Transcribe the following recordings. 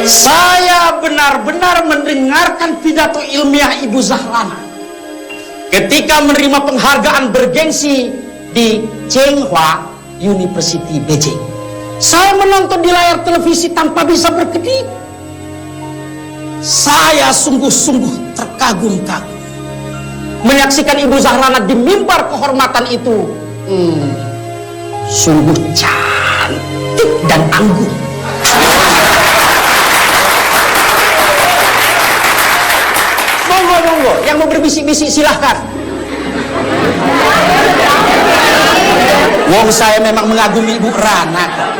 Saya benar-benar mendengarkan pidato ilmiah Ibu Zahrana ketika menerima penghargaan bergengsi di Tsinghua University Beijing. Saya menonton di layar televisi tanpa bisa berkedip. Saya sungguh-sungguh terkagum-kagum menyaksikan Ibu Zahrana di mimbar kehormatan itu. Sungguh cantik dan anggun. Monggo, yang mau berbisik-bisik silahkan. Wong saya memang mengagumi Ibu Rana kok.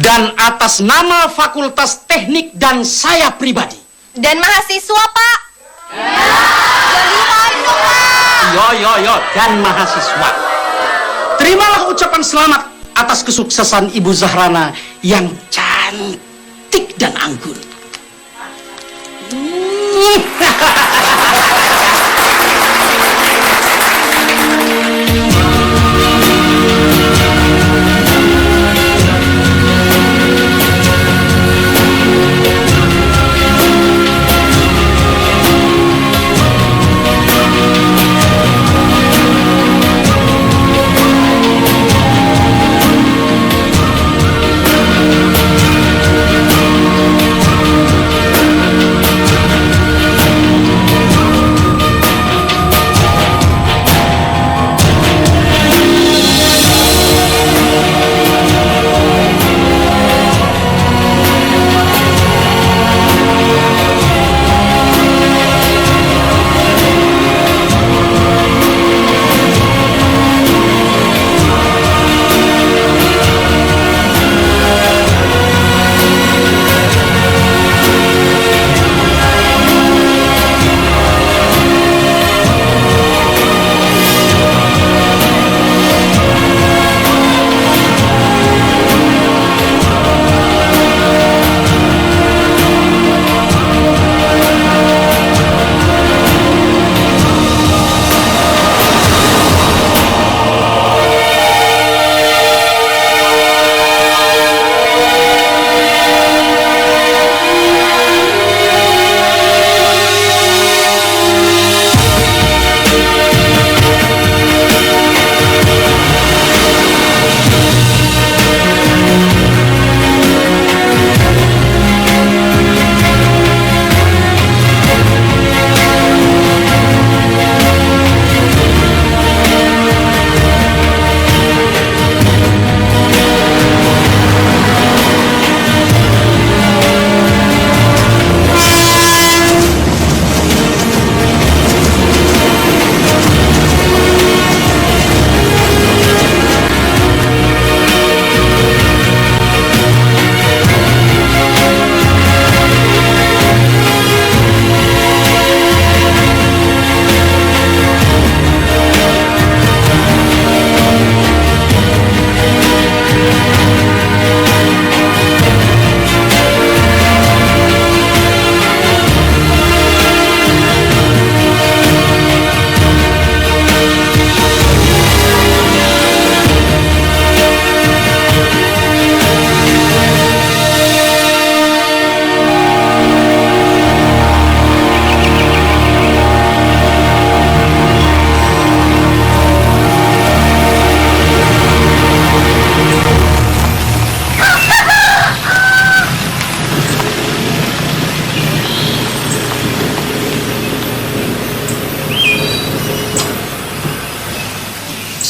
Dan atas nama Fakultas Teknik dan saya pribadi. Dan mahasiswa, Pak. Jadi dong, Pak. Yo, dan mahasiswa. Terimalah ucapan selamat atas kesuksesan Ibu Zahrana yang cantik dan anggun.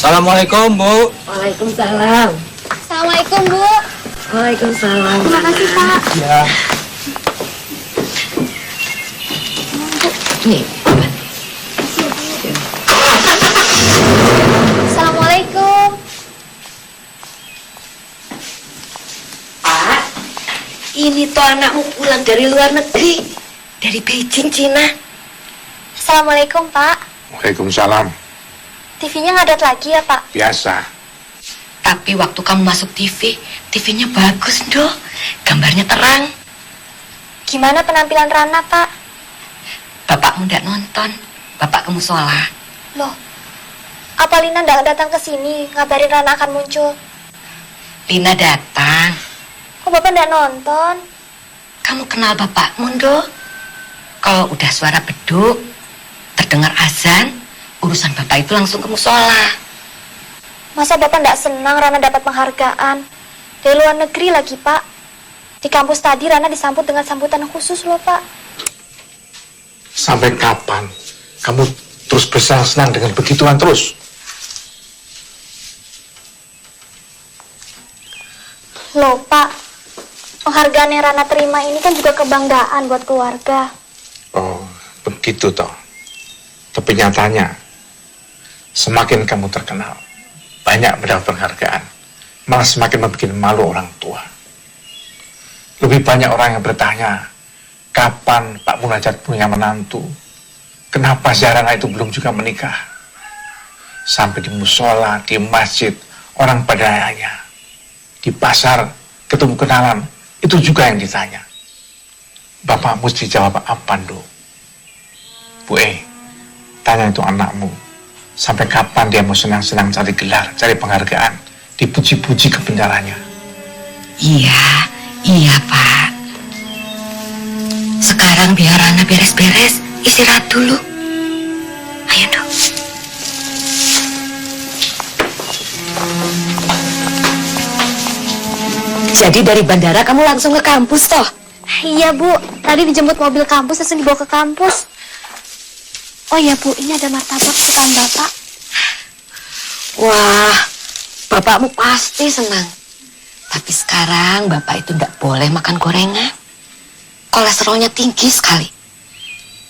Assalamualaikum, Bu. Waalaikumsalam. Assalamualaikum, Bu. Waalaikumsalam. Terima kasih, Pak. Ya. Nih. Assalamualaikum. Pak, ini tuh anakmu pulang dari luar negeri, dari Beijing, Cina. Assalamualaikum, Pak. Waalaikumsalam. TV-nya ngadat lagi ya, Pak? Biasa. Tapi waktu kamu masuk TV, TV-nya bagus, Dok. Gambarnya terang. Gimana penampilan Rana, Pak? Bapakmu ndak nonton. Bapak ke musola. Loh, apa Lina nggak datang ke sini ngabarin Rana akan muncul? Lina datang. Kok Bapak nggak nonton? Kamu kenal bapakmu, Dok? Kalau udah suara beduk, terdengar azan, urusan bapak itu langsung ke musola. Masa Bapak nggak senang Rana dapat penghargaan? Dari luar negeri lagi, Pak. Di kampus tadi Rana disambut dengan sambutan khusus loh, Pak. Sampai kapan kamu terus bersenang-senang dengan begituan terus? Loh, Pak. Penghargaan yang Rana terima ini kan juga kebanggaan buat keluarga. Oh, begitu toh. Tapi nyatanya, semakin kamu terkenal, banyak mendapat penghargaan, malah semakin membuat malu orang tua. Lebih banyak orang yang bertanya, kapan Pak Munajat punya menantu? Kenapa Zahrana itu belum juga menikah? Sampai di musola, di masjid, orang pada nanya. Di pasar, ketemu kenalan, itu juga yang ditanya. Bapak mesti jawab apa, Dok? Bu tanya itu anakmu. Sampai kapan dia mau senang-senang cari gelar, cari penghargaan, dipuji-puji kebenarannya? Iya, Pak. Sekarang biar Rana beres-beres, istirahat dulu. Ayo, Dok. Jadi dari bandara kamu langsung ke kampus, toh? Iya, Bu. Tadi dijemput mobil kampus, langsung dibawa ke kampus. Oh iya, Bu. Ini ada martabak kesukaan Bapak. Wah, bapakmu pasti senang. Tapi sekarang bapak itu tidak boleh makan gorengan. Kolesterolnya tinggi sekali.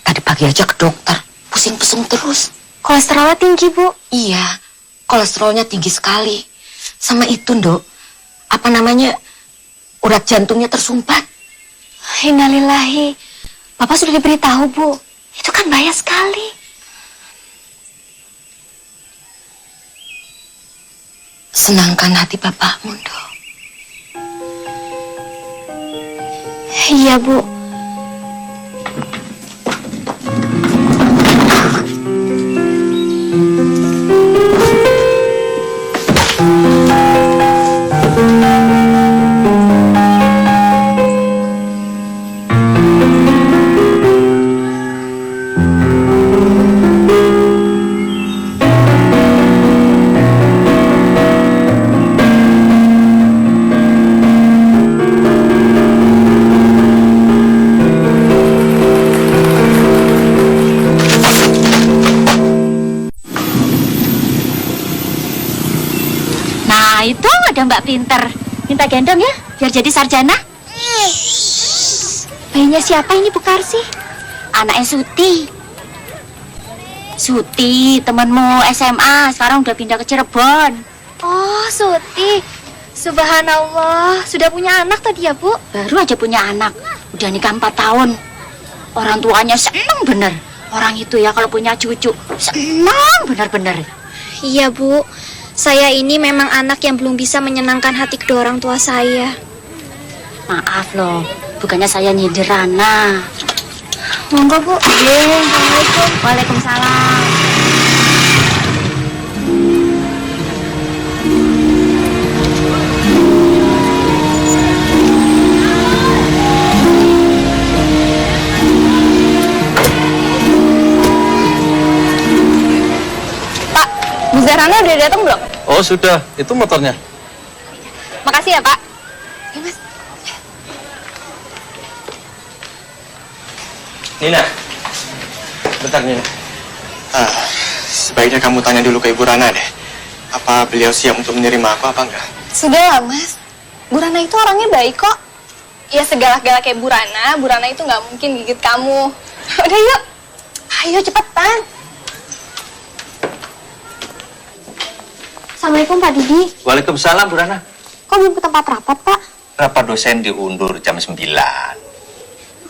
Tadi pagi aja ke dokter, pusing-pusing terus. Kolesterolnya tinggi, Bu. Iya, kolesterolnya tinggi sekali. Sama itu, Dok, urat jantungnya tersumbat. Innalillahi. Bapak sudah diberitahu, Bu. Itu kan bahaya sekali. Senangkan hati bapakmu, Dok. Iya, Bu. Nah itu ada Mbak Pinter. Minta gendong ya, biar jadi sarjana. Bayinya siapa ini, Bu Karsi? Anaknya Suti. Suti, temanmu SMA, sekarang udah pindah ke Cirebon. Oh, Suti. Subhanallah, sudah punya anak tadi ya, Bu? Baru aja punya anak, udah nikah 4 tahun. Orang tuanya seneng bener. Orang itu ya kalau punya cucu, seneng bener-bener. Iya, Bu. Saya ini memang anak yang belum bisa menyenangkan hati kedua orang tua saya. Maaf loh, bukannya saya nyindir Rana. Monggo, Bu. Assalamualaikum. Waalaikumsalam. Pak, Bu Zahrana udah datang belum? Oh sudah, itu motornya. Makasih ya, Pak. Nina, bentar Nina. Sebaiknya kamu tanya dulu ke Ibu Rana deh. Apa beliau siap untuk menerima aku apa enggak? Sudah lah, Mas. Bu Rana itu orangnya baik kok. Ya segalak-galak kayak Bu Rana itu nggak mungkin gigit kamu. Udah yuk. Ayo cepetan. Assalamualaikum Pak Didi. Waalaikumsalam Bu Rana. Kok belum ke tempat rapat, Pak? Rapat dosen diundur jam 9.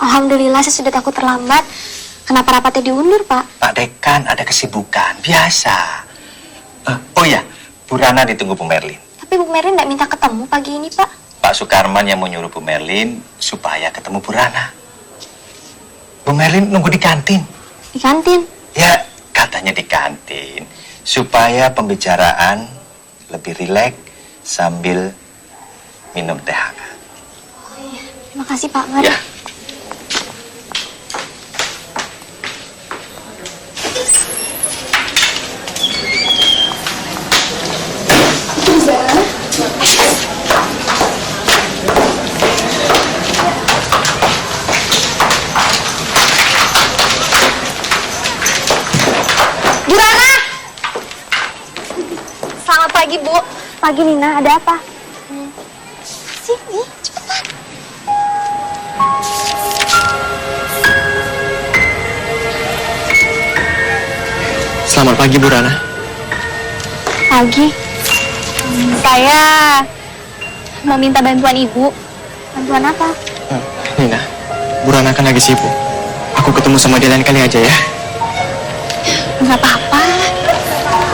Alhamdulillah saya sudah takut terlambat. Kenapa rapatnya diundur, Pak? Pak Dekan ada kesibukan, biasa. Oh ya, Bu Rana ditunggu Bu Merlin. Tapi Bu Merlin nggak minta ketemu pagi ini, Pak? Pak Sukarman yang mau nyuruh Bu Merlin supaya ketemu Bu Rana. Bu Merlin nunggu di kantin. Di kantin? Ya, katanya di kantin. Supaya pembicaraan lebih rileks sambil minum teh hangat. Terima kasih, Pak. Mari. Ya. Bu Rana! Selamat pagi, Bu. Pagi, Nina. Ada apa? Sini, cepetan. Selamat pagi, Bu Rana. Pagi. Saya mau minta bantuan Ibu. Bantuan apa? Nina, Bu Rana kan lagi sibuk. Aku ketemu sama dia lain kali aja ya. Nggak apa-apa.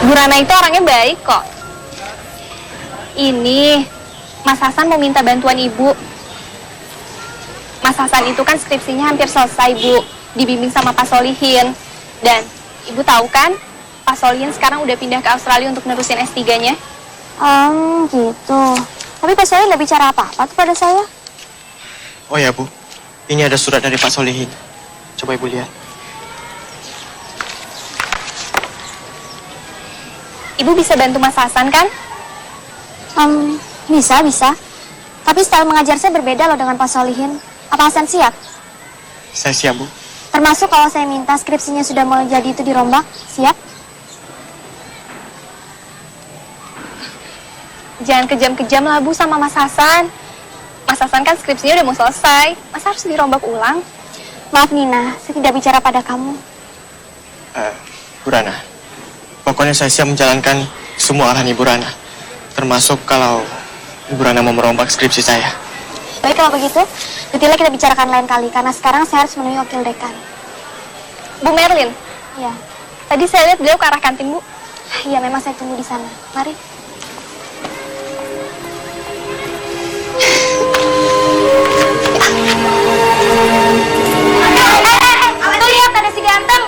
Bu Rana itu orangnya baik kok. Ini Mas Hasan mau minta bantuan Ibu. Mas Hasan itu kan skripsinya hampir selesai, Bu. Dibimbing sama Pak Solihin. Dan Ibu tahu kan, Pak Solihin sekarang udah pindah ke Australia untuk nerusin S3-nya. Gitu. Tapi Pak Solihin nggak bicara apa-apa tuh pada saya. Oh ya, Bu. Ini ada surat dari Pak Solihin. Coba Ibu lihat. Ibu bisa bantu Mas Hasan kan? Bisa. Tapi style mengajar saya berbeda loh dengan Pak Solihin. Apa Hasan siap? Saya siap, Bu. Termasuk kalau saya minta skripsinya sudah mau jadi itu dirombak, siap? Jangan kejam-kejam lah, Bu, sama Mas Hasan. Mas Hasan kan skripsinya udah mau selesai. Masa harus dirombak ulang? Maaf, Nina. Saya tidak bicara pada kamu. Bu Rana, pokoknya saya siap menjalankan semua arahan Ibu Rana. Termasuk kalau Ibu Rana mau merombak skripsi saya. Baik, kalau begitu, detailnya kita bicarakan lain kali. Karena sekarang saya harus menemui wakil dekan. Bu Merlin? Iya. Tadi saya lihat beliau ke arah kantin, Bu. Iya, memang saya tunggu di sana. Mari. Tuh lihat, ada si ganteng.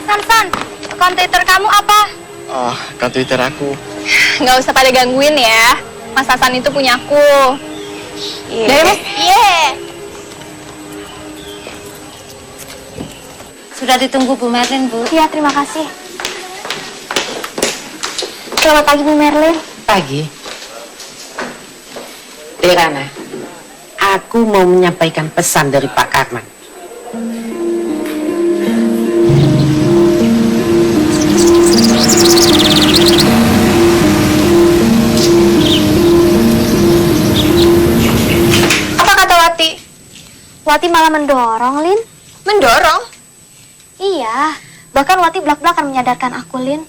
Hasan. Akun Twitter kamu apa? Oh, akun Twitter aku. Nggak usah pada gangguin ya. Mas Hasan itu punya aku. Dari Mas? Iya. Sudah ditunggu Bu Merlin, Bu. Iya, terima kasih. Selamat pagi, Bu Merlin. Pagi. Rana, aku mau menyampaikan pesan dari Pak Karman. Apa kata Wati? Wati malah mendorong, Lin. Mendorong? Iya, bahkan Wati belak-belakan menyadarkan aku, Lin.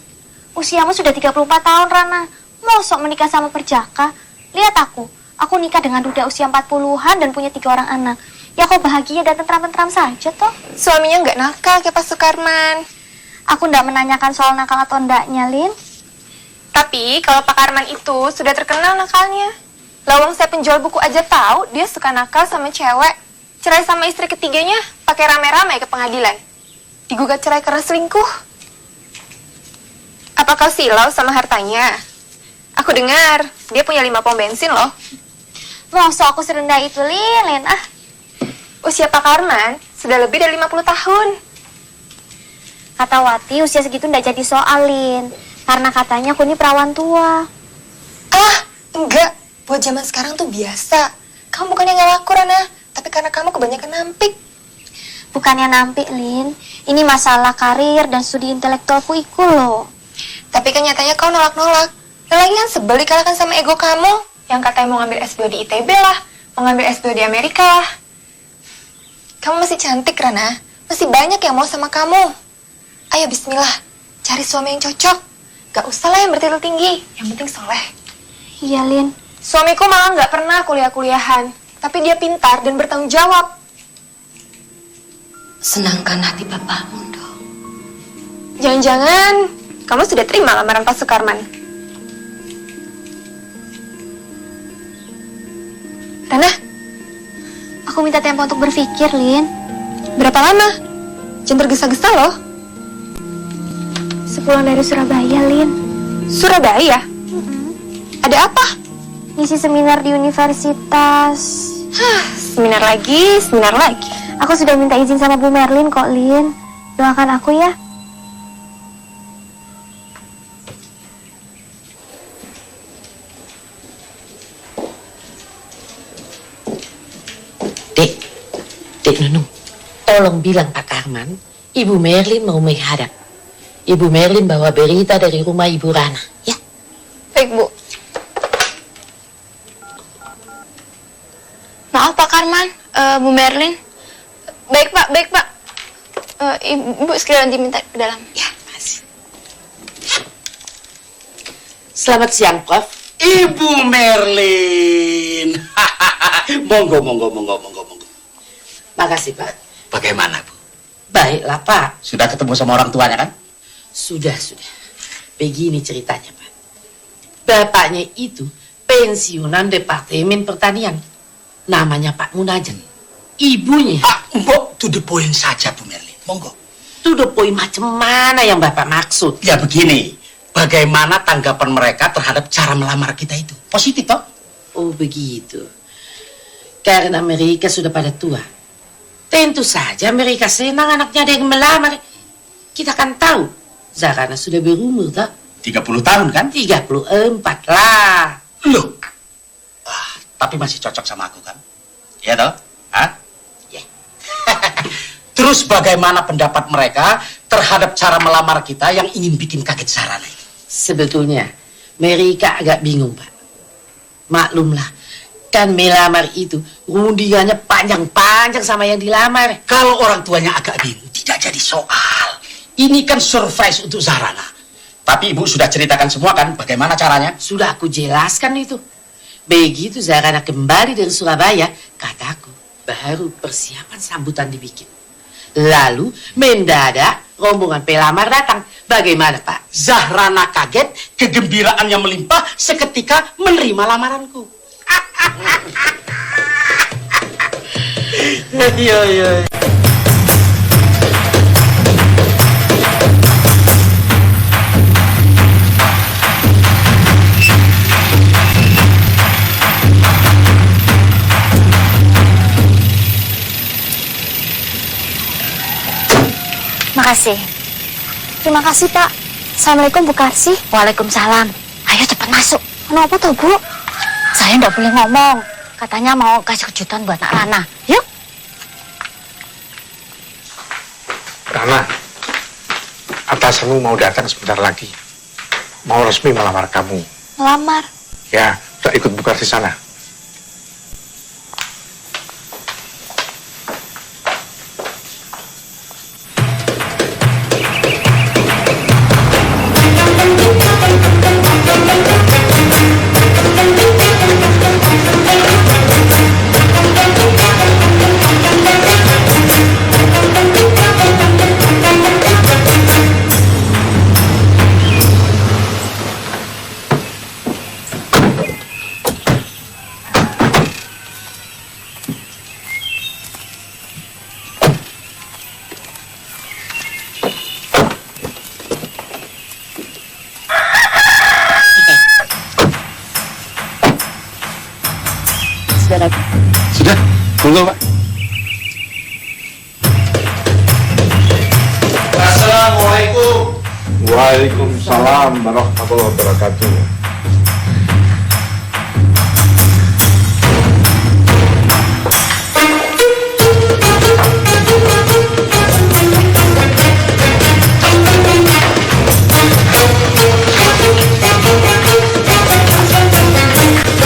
Usiamu sudah 34 tahun, Rana. Mosok menikah sama perjaka? Lihat aku nikah dengan duda usia 40-an dan punya 3 orang anak. Ya kok bahagia dan tentram-tentram saja toh. Suaminya nggak nakal kayak Pak Sukarman. Aku nggak menanyakan soal nakal atau ndaknya, Lin. Tapi kalau Pak Karman itu sudah terkenal nakalnya. Lawang saya penjual buku aja tahu dia suka nakal sama cewek. Cerai sama istri ketiganya pakai rame-rame ke pengadilan. Digugat cerai karena selingkuh. Apa kau silau sama hartanya? Aku dengar dia punya 5 pom bensin loh. Masa aku serendah itu, Lin? Usia Pak Karman sudah lebih dari 50 tahun. Kata Wati, usia segitu ndak jadi soal, Lin. Karena katanya aku ini perawan tua. Enggak. Buat zaman sekarang tuh biasa. Kamu bukannya nggak laku, Rana. Tapi karena kamu kebanyakan nampik. Bukannya nampik, Lin. Ini masalah karir dan studi intelektualku iku loh. Tapi kan nyatanya kau nolak-nolak. Dan lagi kan sebel dikalahkan sama ego kamu. Yang katanya mau ngambil S2 di ITB lah. Mau ngambil S2 di Amerika lah. Kamu masih cantik, Rana. Masih banyak yang mau sama kamu. Ayo bismillah. Cari suami yang cocok. Gak usah lah yang bertitel tinggi. Yang penting soleh. Iya, Lin. Suamiku malah gak pernah kuliah-kuliahan. Tapi dia pintar dan bertanggung jawab. Senangkan hati bapakmu dong. Jangan-jangan kamu sudah terima lamaran Pak Sukarman? Rana, aku minta tempo untuk berpikir, Lin. Berapa lama? Jangan tergesa-gesa loh. Sepulang dari Surabaya, Lin. Surabaya? Ada apa? Ngisi seminar di universitas. Seminar lagi, seminar lagi. Aku sudah minta izin sama Bu Merlin kok, Lin. Doakan aku ya. Dek Nunung, tolong bilang Pak Karman, Ibu Merlin mau menghadap. Ibu Merlin bawa berita dari rumah Ibu Rana, ya? Baik, Bu. Maaf, Pak Karman. Bu Merlin. Baik, Pak. Baik, Pak. Ibu sekalian diminta ke dalam. Ya, makasih. Selamat siang, Prof. Ibu Merlin. Monggo. Makasih, Pak. Bagaimana, Bu? Baiklah, Pak. Sudah ketemu sama orang tuanya kan? Sudah. Begini ceritanya, Pak. Bapaknya itu pensiunan Departemen Pertanian. Namanya Pak Munajan. Ibunya... Mbok, to the point saja, Bu Merlin. Monggo. To the point macam mana yang Bapak maksud? Ya begini, bagaimana tanggapan mereka terhadap cara melamar kita itu? Positif, toh? Oh, begitu. Karena mereka sudah pada tua. Tentu saja mereka senang anaknya ada yang melamar. Kita kan tahu, Zarana sudah berumur, tak? 30 tahun, kan? 34 lah. Loh. Tapi masih cocok sama aku, kan? Iya, toh? Hah? Ya. Terus bagaimana pendapat mereka terhadap cara melamar kita yang ingin bikin kaget Zarana ini? Sebetulnya, mereka agak bingung, Pak. Maklumlah, kan melamar itu rundingannya panjang-panjang sama yang dilamar. Kalau orang tuanya agak bingung, tidak jadi soal. Ini kan surprise untuk Zarana. Tapi ibu sudah ceritakan semua kan bagaimana caranya? Sudah aku jelaskan itu. Begitu Zarana kembali dari Surabaya, kataku, baru persiapan sambutan dibikin. Lalu mendadak rombongan pelamar datang. Bagaimana, Pak? Zahrana kaget, kegembiraannya melimpah seketika menerima lamaranku. Yo. Makasih. Terima kasih, Pak. Assalamualaikum, Bu Karsi. Waalaikumsalam. Ayo cepat masuk. Kenapa tuh, Bu? Saya nggak boleh ngomong. Katanya mau kasih kejutan buat Nak Rana. Yuk. Rana, atasanmu mau datang sebentar lagi. Mau resmi melamar kamu. Melamar. Ya, udah ikut buka di sana. Sudah, tunggu Pak. Assalamualaikum. Waalaikumsalam warahmatullahi wabarakatuh.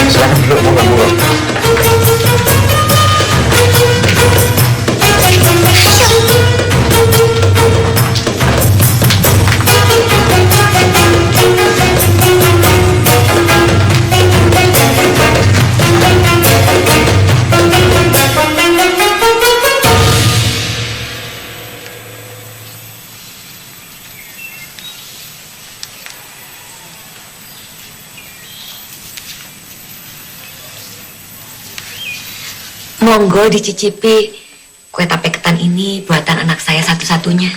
Silakan duduk, monggo. Monggo dicicipi kue tape ketan ini buatan anak saya satu-satunya.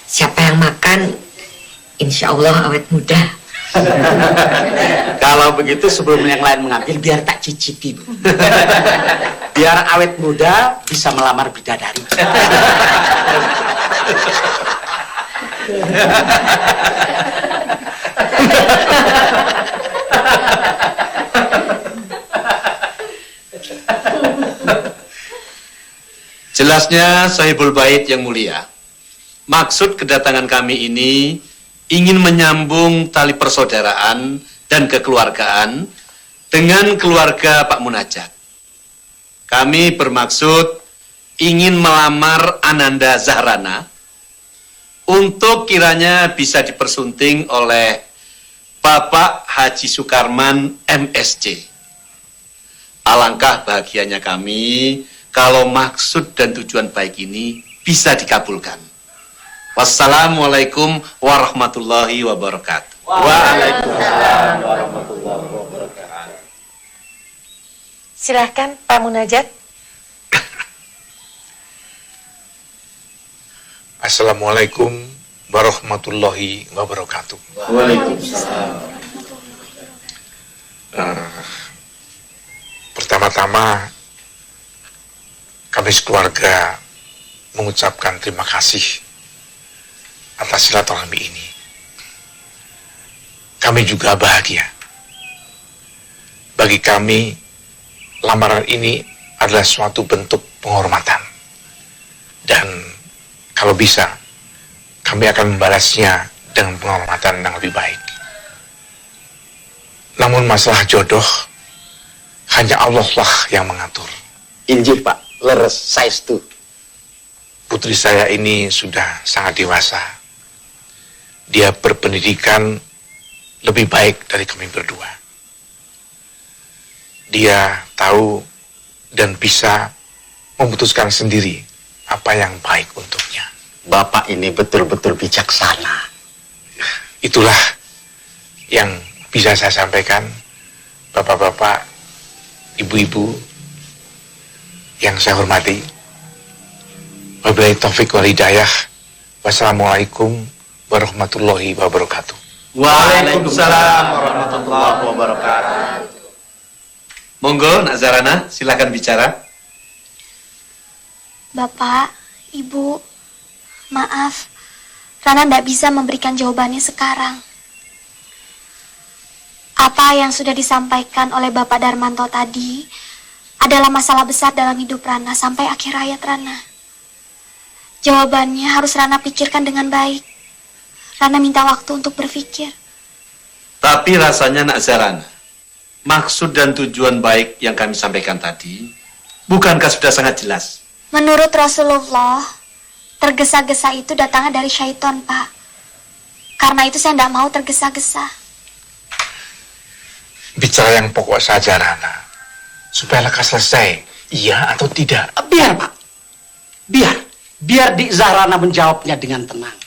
Siapa yang makan, insya Allah awet muda. Kalau begitu sebelum yang lain mengambil, biar tak cicipi, Bu. Biar awet muda bisa melamar bidadari. Jelasnya Sahibul Bait yang mulia, maksud kedatangan kami ini ingin menyambung tali persaudaraan dan kekeluargaan dengan keluarga Pak Munajat. Kami bermaksud ingin melamar Ananda Zahrana untuk kiranya bisa dipersunting oleh Bapak Haji Sukarman MSc. Alangkah bahagianya kami kalau maksud dan tujuan baik ini bisa dikabulkan. Wassalamualaikum warahmatullahi wabarakatuh. Waalaikumsalam warahmatullahi wabarakatuh. Silahkan Pak Munajat. Assalamualaikum warahmatullahi wabarakatuh. Waalaikumsalam. Pertama-tama kami sekeluarga mengucapkan terima kasih atas silaturahmi ini. Kami juga bahagia. Bagi kami, lamaran ini adalah suatu bentuk penghormatan. Dan kalau bisa, kami akan membalasnya dengan penghormatan yang lebih baik. Namun masalah jodoh, hanya Allah lah yang mengatur. Injil, Pak. Leres, saestu. Putri saya ini sudah sangat dewasa. Dia berpendidikan lebih baik dari kami berdua. Dia tahu dan bisa memutuskan sendiri apa yang baik untuknya. Bapak ini betul-betul bijaksana. Itulah yang bisa saya sampaikan, bapak-bapak, ibu-ibu yang saya hormati. Wabillahi taufiq wal hidayah. Wassalamualaikum warahmatullahi wabarakatuh. Waalaikumsalam warahmatullahi wabarakatuh. Monggo, Nak Zahrana, silakan bicara. Bapak, Ibu, maaf, Rana tidak bisa memberikan jawabannya sekarang. Apa yang sudah disampaikan oleh Bapak Darmanto tadi adalah masalah besar dalam hidup Rana sampai akhir hayat Rana. Jawabannya harus Rana pikirkan dengan baik. Rana minta waktu untuk berpikir. Tapi rasanya Nak Zahrana, maksud dan tujuan baik yang kami sampaikan tadi, bukankah sudah sangat jelas? Menurut Rasulullah, tergesa-gesa itu datangnya dari syaitan, Pak. Karena itu saya tidak mau tergesa-gesa. Bicara yang pokok saja, Rana. Supaya lekas selesai, iya atau tidak? Biar, Pak. Biar Dik Zahrana menjawabnya dengan tenang.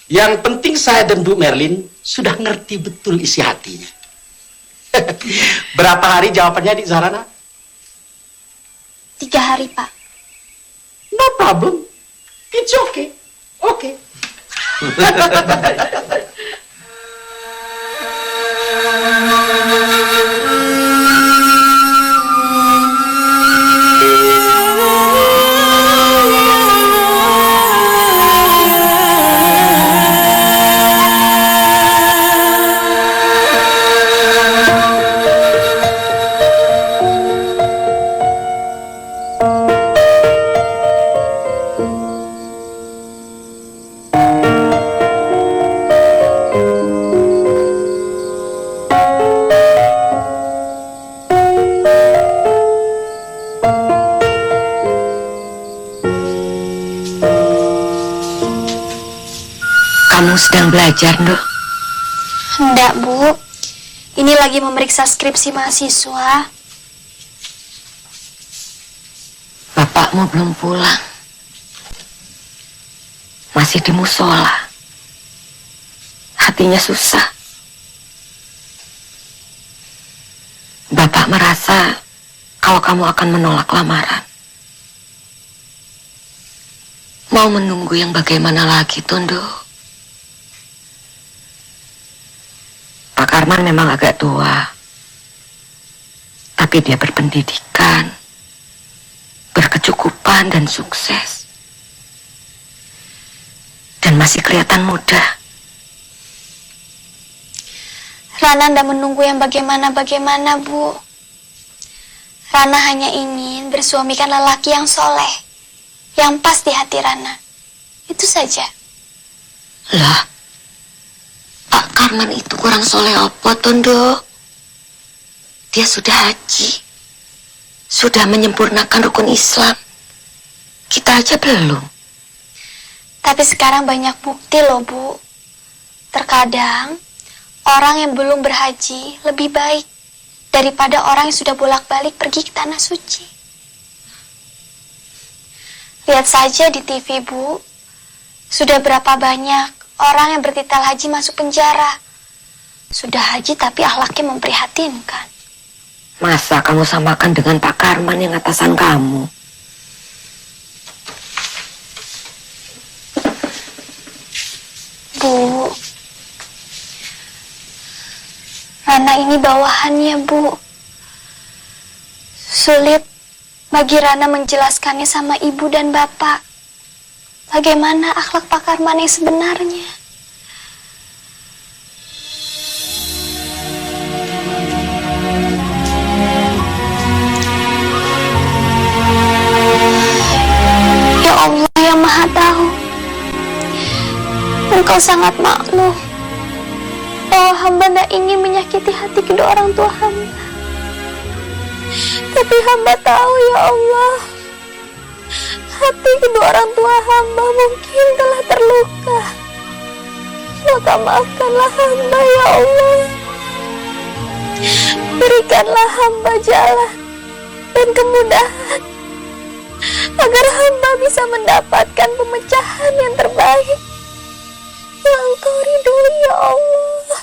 Yang penting saya dan Bu Merlin sudah ngerti betul isi hatinya. Berapa hari jawabannya, Dik Zahrana? 3 hari, Pak. No problem. It's okay. Okay. Kamu sedang belajar, Nduk? Enggak, Bu. Ini lagi memeriksa skripsi mahasiswa. Bapakmu belum pulang. Masih di musola. Hatinya susah. Bapak merasa kalau kamu akan menolak lamaran. Mau menunggu yang bagaimana lagi, Tondo? Pak Karman memang agak tua, tapi dia berpendidikan, berkecukupan dan sukses. Dan masih kelihatan muda. Rana tidak menunggu yang bagaimana-bagaimana, Bu. Rana hanya ingin bersuamikan lelaki yang soleh, yang pas di hati Rana. Itu saja. Lah, Pak Karman itu kurang soleh apa, Tondo? Dia sudah haji, sudah menyempurnakan rukun Islam. Kita aja belum. Tapi sekarang banyak bukti loh, Bu. Terkadang orang yang belum berhaji lebih baik daripada orang yang sudah bolak-balik pergi ke tanah suci. Lihat saja di TV, Bu. Sudah berapa banyak orang yang bertitel haji masuk penjara. Sudah haji tapi akhlaknya memprihatinkan. Masa kamu samakan dengan Pak Karman yang atasan kamu? Bu, Rana ini bawahannya, Bu. Sulit bagi Rana menjelaskannya sama ibu dan bapak. Bagaimana akhlak Pak Karman yang sebenarnya. Ya Allah yang Maha Tahu, Engkau sangat maklum bahwa hamba tidak ingin menyakiti hati kedua orang tua hamba. Tapi hamba tahu, ya Allah, hati kedua orang tua hamba mungkin telah terluka. Maka maafkanlah hamba, ya Allah. Berikanlah hamba jalan dan kemudahan agar hamba bisa mendapatkan pemecahan yang terbaik yang Engkau ridhoi, ya Allah.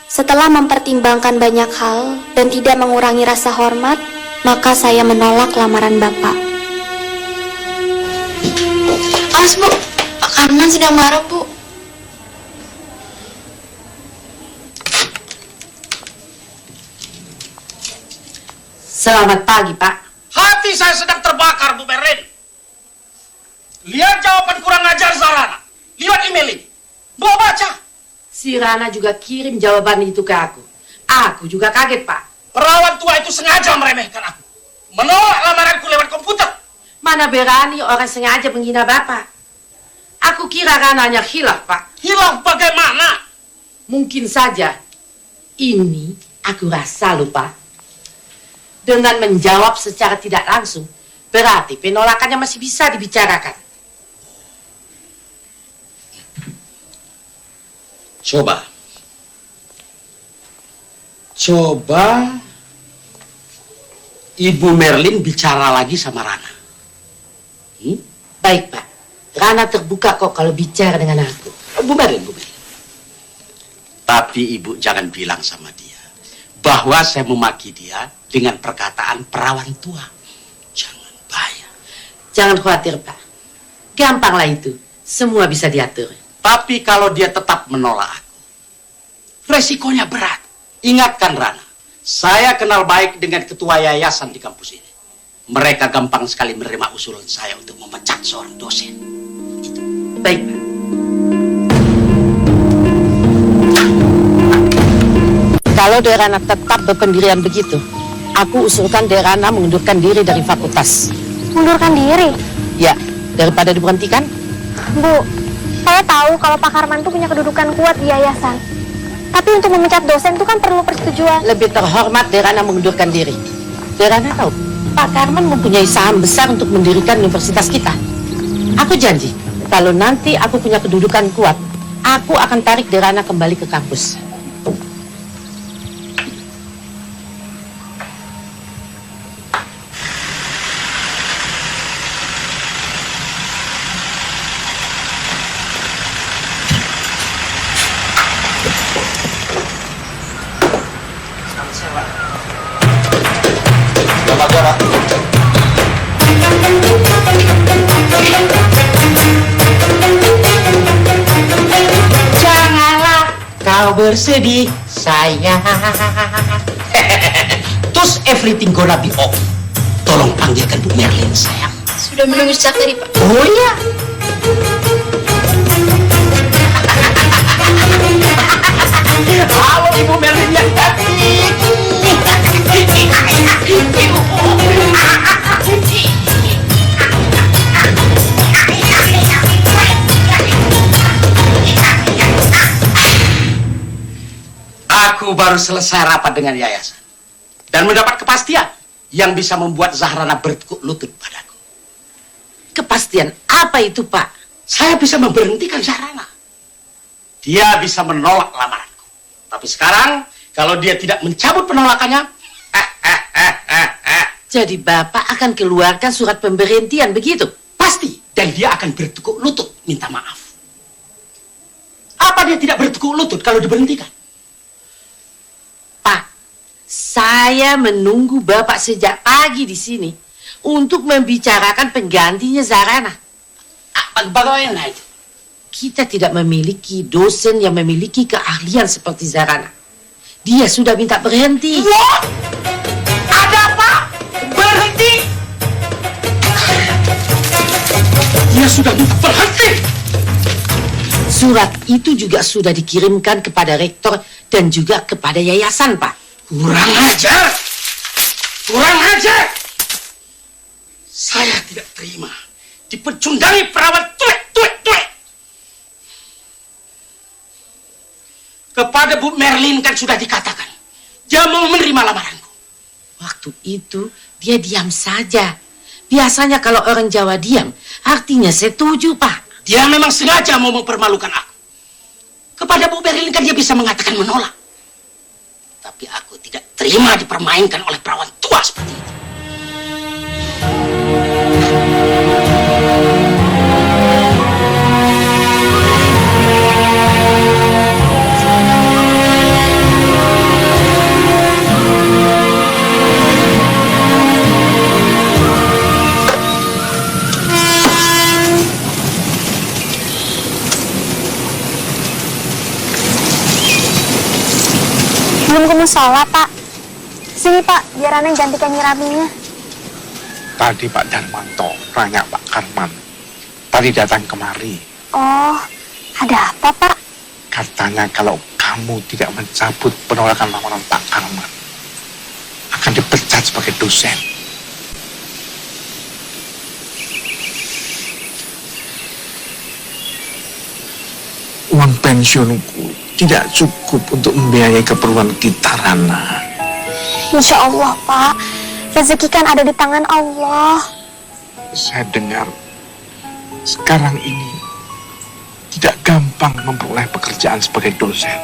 Setelah mempertimbangkan banyak hal dan tidak mengurangi rasa hormat, maka saya menolak lamaran Bapak. Awas, Bu, Pak Karman sedang marah, Bu. Selamat pagi, Pak. Hati saya sedang terbakar, Bu Berlin. Lihat jawaban kurang ajar Zarana. Lihat email ini. Bawa baca. Si Rana juga kirim jawaban itu ke aku. Aku juga kaget, Pak. Perawan tua itu sengaja meremehkan aku. Menolak lamaranku lewat komputer. Mana berani orang sengaja menghina Bapak. Aku kira Rana hanya hilaf, Pak. Hilaf bagaimana? Mungkin saja ini aku rasa lupa. Dengan menjawab secara tidak langsung, berarti penolakannya masih bisa dibicarakan. Coba Ibu Merlin bicara lagi sama Rana. Baik, Pak. Rana terbuka kok kalau bicara dengan aku. Bu Merlin. Tapi Ibu jangan bilang sama dia bahwa saya memaki dia dengan perkataan perawan tua. Jangan, bahaya. Jangan khawatir, Pak. Gampanglah itu. Semua bisa diatur. Tapi kalau dia tetap menolak aku, resikonya berat. Ingatkan Rana, saya kenal baik dengan ketua yayasan di kampus ini. Mereka gampang sekali menerima usulan saya untuk memecat seorang dosen. Baik, Pak. Kalau Derana tetap berpendirian begitu, aku usulkan Derana mengundurkan diri dari fakultas. Mundurkan diri? Ya, daripada diberhentikan. Bu, saya tahu kalau Pak Karman itu punya kedudukan kuat di yayasan. Tapi untuk memecat dosen itu kan perlu persetujuan. Lebih terhormat Derana mengundurkan diri. Derana tahu, Pak Karman mempunyai saham besar untuk mendirikan universitas kita. Aku janji, kalau nanti aku punya kedudukan kuat, aku akan tarik Derana kembali ke kampus. Selamat ya, Pak. Janganlah kau bersedih, sayang. Terus everything gonna be off. Tolong panggilkan Bu Merlin, sayang. Sudah menunggu sejak tadi, Pak. Oh iya. Halo Ibu Merlin yang cantik. Aku baru selesai rapat dengan yayasan dan mendapat kepastian yang bisa membuat Zahrana bertekuk lutut padaku. Kepastian apa itu, Pak? Saya bisa memberhentikan Zahrana. Dia bisa menolak lamaranku. Tapi sekarang, kalau dia tidak mencabut penolakannya, Jadi Bapak akan keluarkan surat pemberhentian, begitu? pasti. Dan dia akan bertekuk lutut minta maaf. Apa dia tidak bertekuk lutut kalau diberhentikan? Pak, saya menunggu Bapak sejak pagi di sini untuk membicarakan penggantinya Zahrana. Bagaimana itu? Kita tidak memiliki dosen yang memiliki keahlian seperti Zahrana. Dia sudah minta berhenti. What? Ada apa? Berhenti? Dia sudah minta berhenti. Surat itu juga sudah dikirimkan kepada rektor dan juga kepada yayasan, Pak. Kurang ajar. Kurang ajar. Saya tidak terima dipecundangi perawat tuek. Kepada Bu Merlin kan sudah dikatakan dia mau menerima lamaranku. Waktu itu dia diam saja. Biasanya kalau orang Jawa diam, artinya setuju, Pak. Dia memang sengaja mau mempermalukan aku. Kepada Bu Merlin kan dia bisa mengatakan menolak. Tapi aku tidak terima dipermainkan oleh perawan tua seperti itu. Belum ke musola, Pak. Sini, Pak, biar Ana gantikan nyirabinya. Tadi Pak Darmanto nanya Pak Karman. Tadi datang kemari. Oh, ada apa, Pak? Katanya kalau kamu tidak mencabut penolakan lamaran Pak Karman, akan dipecat sebagai dosen. Uang pensiunku tidak cukup untuk membiayai keperluan kita, Rana. Insya Allah, Pak. Rezeki kan ada di tangan Allah. Saya dengar sekarang ini tidak gampang memperoleh pekerjaan sebagai dosen.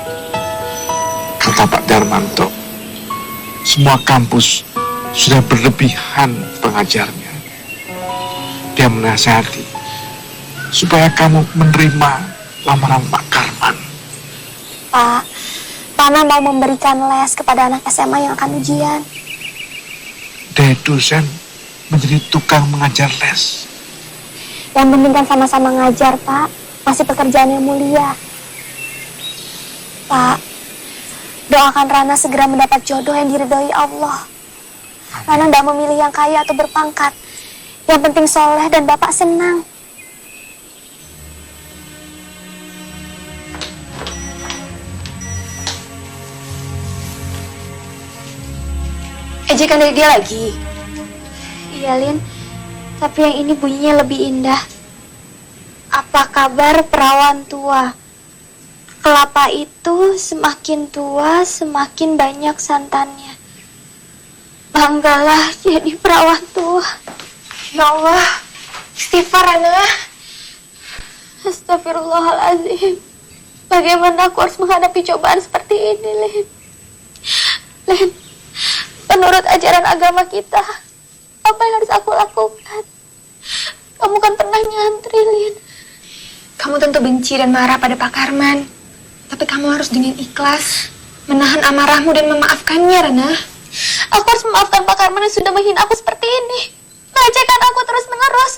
Kata Pak Darmanto, semua kampus sudah berlebihan pengajarnya. Dia menasihati supaya kamu menerima lamaran Pak Karman. Pak, Pana mau memberikan les kepada anak SMA yang akan ujian. Dari dosen menjadi tukang mengajar les. Yang penting kan sama-sama ngajar, Pak. Masih pekerjaan yang mulia. Pak, doakan Rana segera mendapat jodoh yang diridhoi Allah. Rana tidak memilih yang kaya atau berpangkat. Yang penting soleh dan Bapak senang. Ejekan dari dia lagi. Iya, Lin. Tapi yang ini bunyinya lebih indah. Apa kabar perawan tua? Kelapa itu semakin tua, semakin banyak santannya. Banggalah jadi perawan tua. Ya Allah, istighfar, Ana. Astagfirullahaladzim. Bagaimana aku harus menghadapi cobaan seperti ini, Lin? Lin, menurut ajaran agama kita, apa yang harus aku lakukan? Kamu kan pernah nyantri, Lin. Kamu tentu benci dan marah pada Pak Karman. Tapi kamu harus dengan ikhlas menahan amarahmu dan memaafkannya, Rana. Aku harus memaafkan Pak Karman yang sudah menghina aku seperti ini. Melecehkan aku terus-menerus.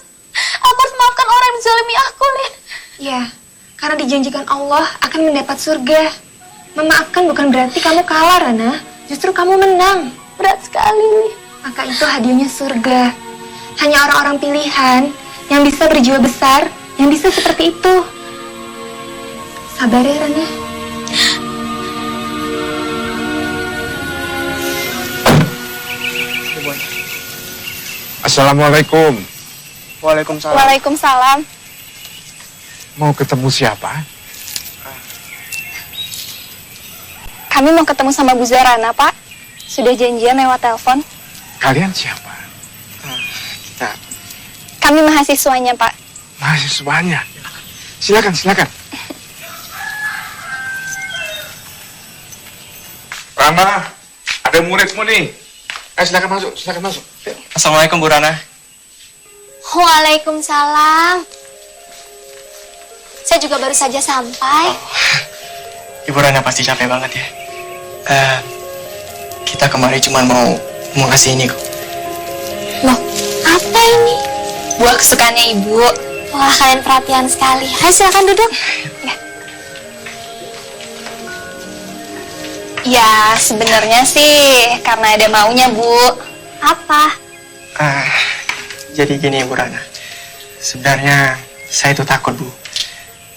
Aku harus memaafkan orang yang menzalimi aku, Lin. Ya, karena dijanjikan Allah akan mendapat surga. Memaafkan bukan berarti kamu kalah, Rana. Justru kamu menang. Berat sekali. Maka itu hadiahnya surga. Hanya orang-orang pilihan yang bisa berjiwa besar, yang bisa seperti itu. Sabar ya, Rana. Assalamualaikum. Waalaikumsalam. Waalaikumsalam. Mau ketemu siapa? Kami mau ketemu sama Bu Zarana, Pak. Sudah janjian lewat telepon. Kalian siapa? Kita Kami mahasiswanya, Pak. Mahasiswanya. Silakan, silakan. Rana, ada muridmu nih. Silakan masuk, silakan masuk. Assalamualaikum Bu Rana. Waalaikumsalam. Saya juga baru saja sampai. Ibu Rana pasti capek banget ya. Kita kemari cuma mau ngasih ini kok. Loh, apa ini? Buah kesukaannya Ibu. Wah, kalian perhatian sekali. Ayo silakan duduk. Ya. Ya, sebenarnya sih karena ada maunya, Bu. Apa? Jadi gini Ibu Rana. Sebenarnya saya itu takut Bu.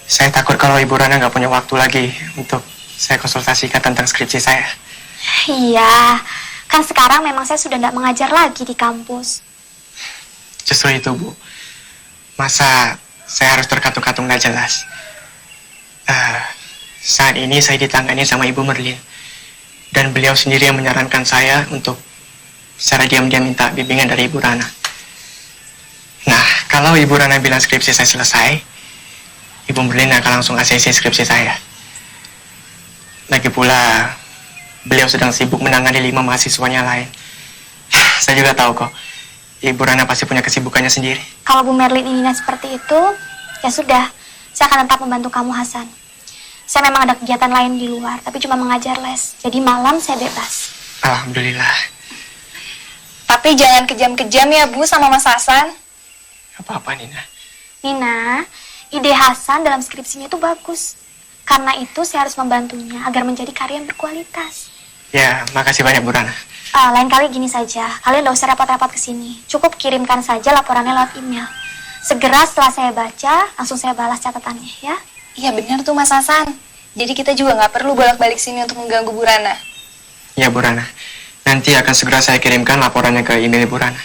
Saya takut kalau Ibu Rana nggak punya waktu lagi untuk saya konsultasikan tentang skripsi saya. Iya, kan sekarang memang saya sudah tidak mengajar lagi di kampus. Justru itu Bu. Masa saya harus terkatung-katung nggak jelas. Saat ini saya ditangani sama Ibu Merlin. Dan beliau sendiri yang menyarankan saya untuk secara diam-diam minta bimbingan dari Ibu Rana. Nah, kalau Ibu Rana bilang skripsi saya selesai, Ibu Merlin akan langsung ACC skripsi saya. Lagi pula, beliau sedang sibuk menangani 5 mahasiswanya lain. Saya juga tahu kok, Ibu Rana pasti punya kesibukannya sendiri. Kalau Bu Merlin inginnya seperti itu, ya sudah, saya akan tetap membantu kamu, Hasan. Saya memang ada kegiatan lain di luar, tapi cuma mengajar les. Jadi malam saya bebas. Alhamdulillah. Tapi jangan kejam-kejam ya, Bu, sama Mas Hasan. Apa-apa, Nina? Nina, ide Hasan dalam skripsinya itu bagus. Karena itu saya harus membantunya agar menjadi karya yang berkualitas. Ya, makasih banyak Bu Rana. Lain kali gini saja, kalian gak usah repot-repot ke sini. Cukup kirimkan saja laporannya lewat email. Segera setelah saya baca, langsung saya balas catatannya, ya. Iya benar tuh Mas Hasan. Jadi kita juga nggak perlu bolak-balik sini untuk mengganggu Bu Rana. Ya Bu Rana, nanti akan segera saya kirimkan laporannya ke email Bu Rana.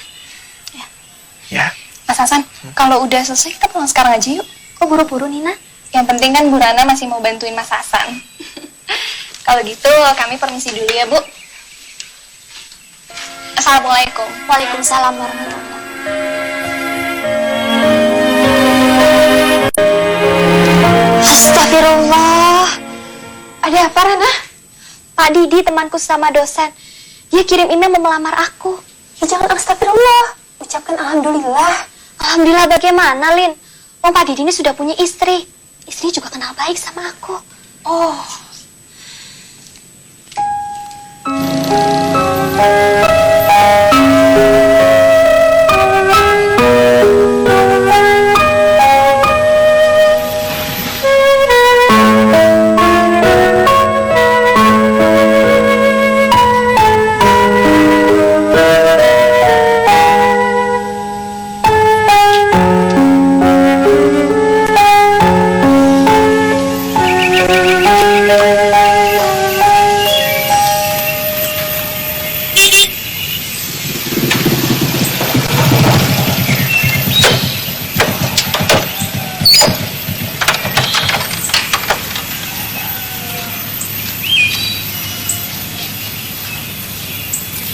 Ya. Ya. Mas Hasan, kalau udah selesai kita pulang sekarang aja yuk. Kok buru-buru, Nina? Yang penting kan Bu Rana masih mau bantuin Mas Hasan. Kalau gitu kami permisi dulu ya Bu. Assalamualaikum. Waalaikumsalam warahmatullahi wabarakatuh. Astagfirullah. Ada apa, Rana? Pak Didi, temanku sama dosen. Dia kirim email mau melamar aku. Ya jangan astagfirullah. Ucapkan alhamdulillah. Alhamdulillah bagaimana, Lin? Oh, Pak Didi ini sudah punya istri. Istrinya juga kenal baik sama aku. Oh.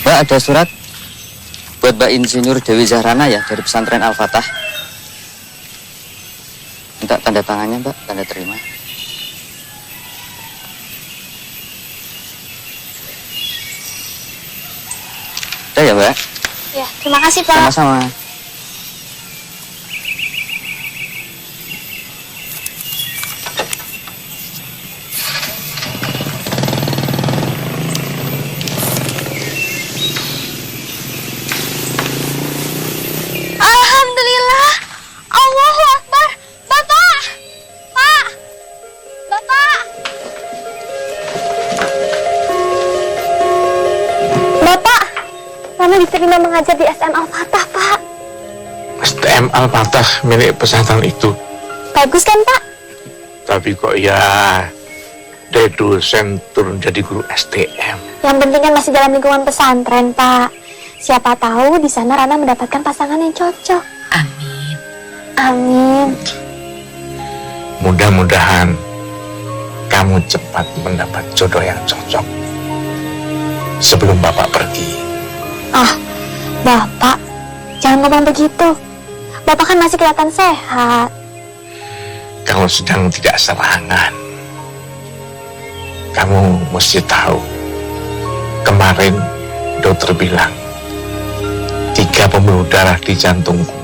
Mbak, ada surat buat Mbak Insinyur Dewi Zahrana ya dari pesantren Al-Fatah. Minta tanda tangannya, Mbak, tanda terima. Udah ya, Mbak? Ya, terima kasih, Pak. Sama-sama. diterima mengajar di STM Al-Fatah, Pak. STM Al-Fatah milik pesantren itu. Bagus kan, Pak? Tapi kok ya dari dosen turun jadi guru STM. Yang penting kan masih dalam lingkungan pesantren, Pak. Siapa tahu di sana Rana mendapatkan pasangan yang cocok. Amin. Amin. Mudah-mudahan kamu cepat mendapat jodoh yang cocok sebelum Bapak pergi. Ah, Bapak, jangan ngomong begitu. Bapak kan masih kelihatan sehat. Kamu sedang tidak serangan. Kamu mesti tahu, kemarin dokter bilang 3 pembuluh darah di jantungku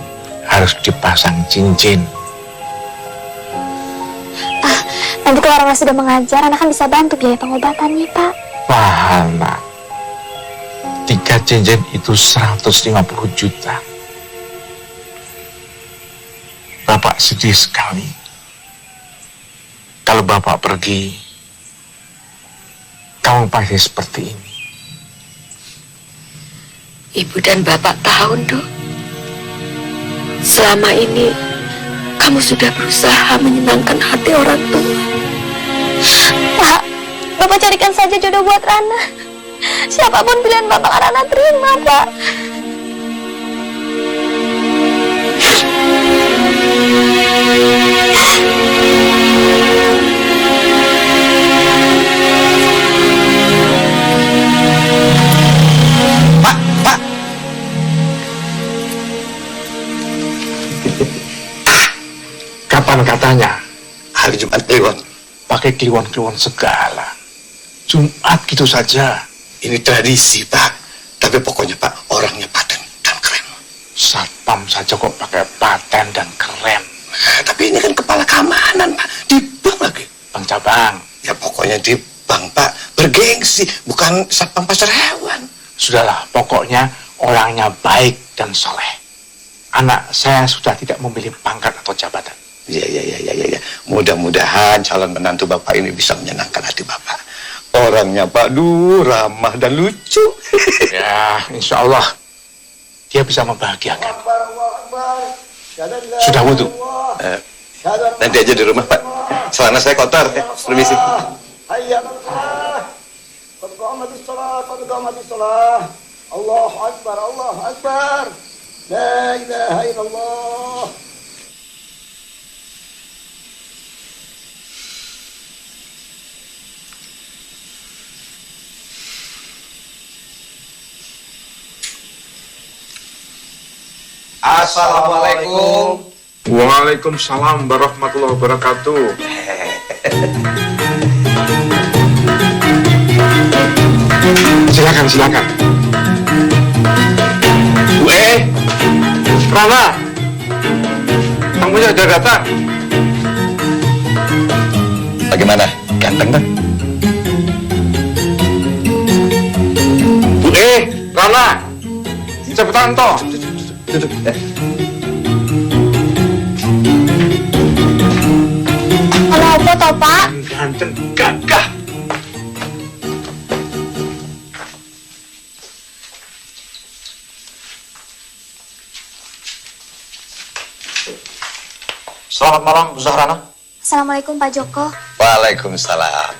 harus dipasang cincin. Nanti kalau Rana sudah mengajar, Rana kan bisa bantu biaya pengobatannya, Pak. Mahal, Nak. 3 cincin itu 150 juta. Bapak sedih sekali. Kalau Bapak pergi, kamu pasti seperti ini. Ibu dan Bapak tahu, Dok. Selama ini kamu sudah berusaha menyenangkan hati orang tua. Pak, Bapak carikan saja jodoh buat Rana. Siapapun pilihan Bapak, Rana terima, Pak. Pak. Kapan katanya? Hari Jumat Kliwon. Pakai kliwon-kliwon segala. Jumat gitu saja. Ini tradisi, Pak. Tapi pokoknya, Pak, orangnya paten dan keren. Satpam saja kok pakai paten dan keren. Nah, tapi ini kan kepala keamanan, Pak. Di bank lagi. Bang Cabang. Ya pokoknya di bank, Pak. Bergengsi, bukan satpam pasar hewan. Sudahlah, pokoknya orangnya baik dan soleh. Anak saya sudah tidak memilih pangkat atau jabatan. Ya. Mudah-mudahan calon menantu Bapak ini bisa menyenangkan hati Bapak. Orangnya padu, ramah, dan lucu. Ya, insya Allah dia bisa membahagiakan. Sudah wudhu? Nanti aja di rumah, Pak. Celana saya kotor. Permisi. Allahu Akbar, Allahu Akbar. La ilaha illallah. Assalamualaikum. Waalaikumsalam warahmatullahi wabarakatuh. Silakan. Bu Rana, tamunya sudah datang. Bagaimana? Ganteng, Bang? Bu Rana, cepetan toh. Duduk. Kalau apa toh, Pak? Ganteng gagah. Selamat malam, Bu Zahrana. Assalamualaikum, Pak Joko. Waalaikumsalam.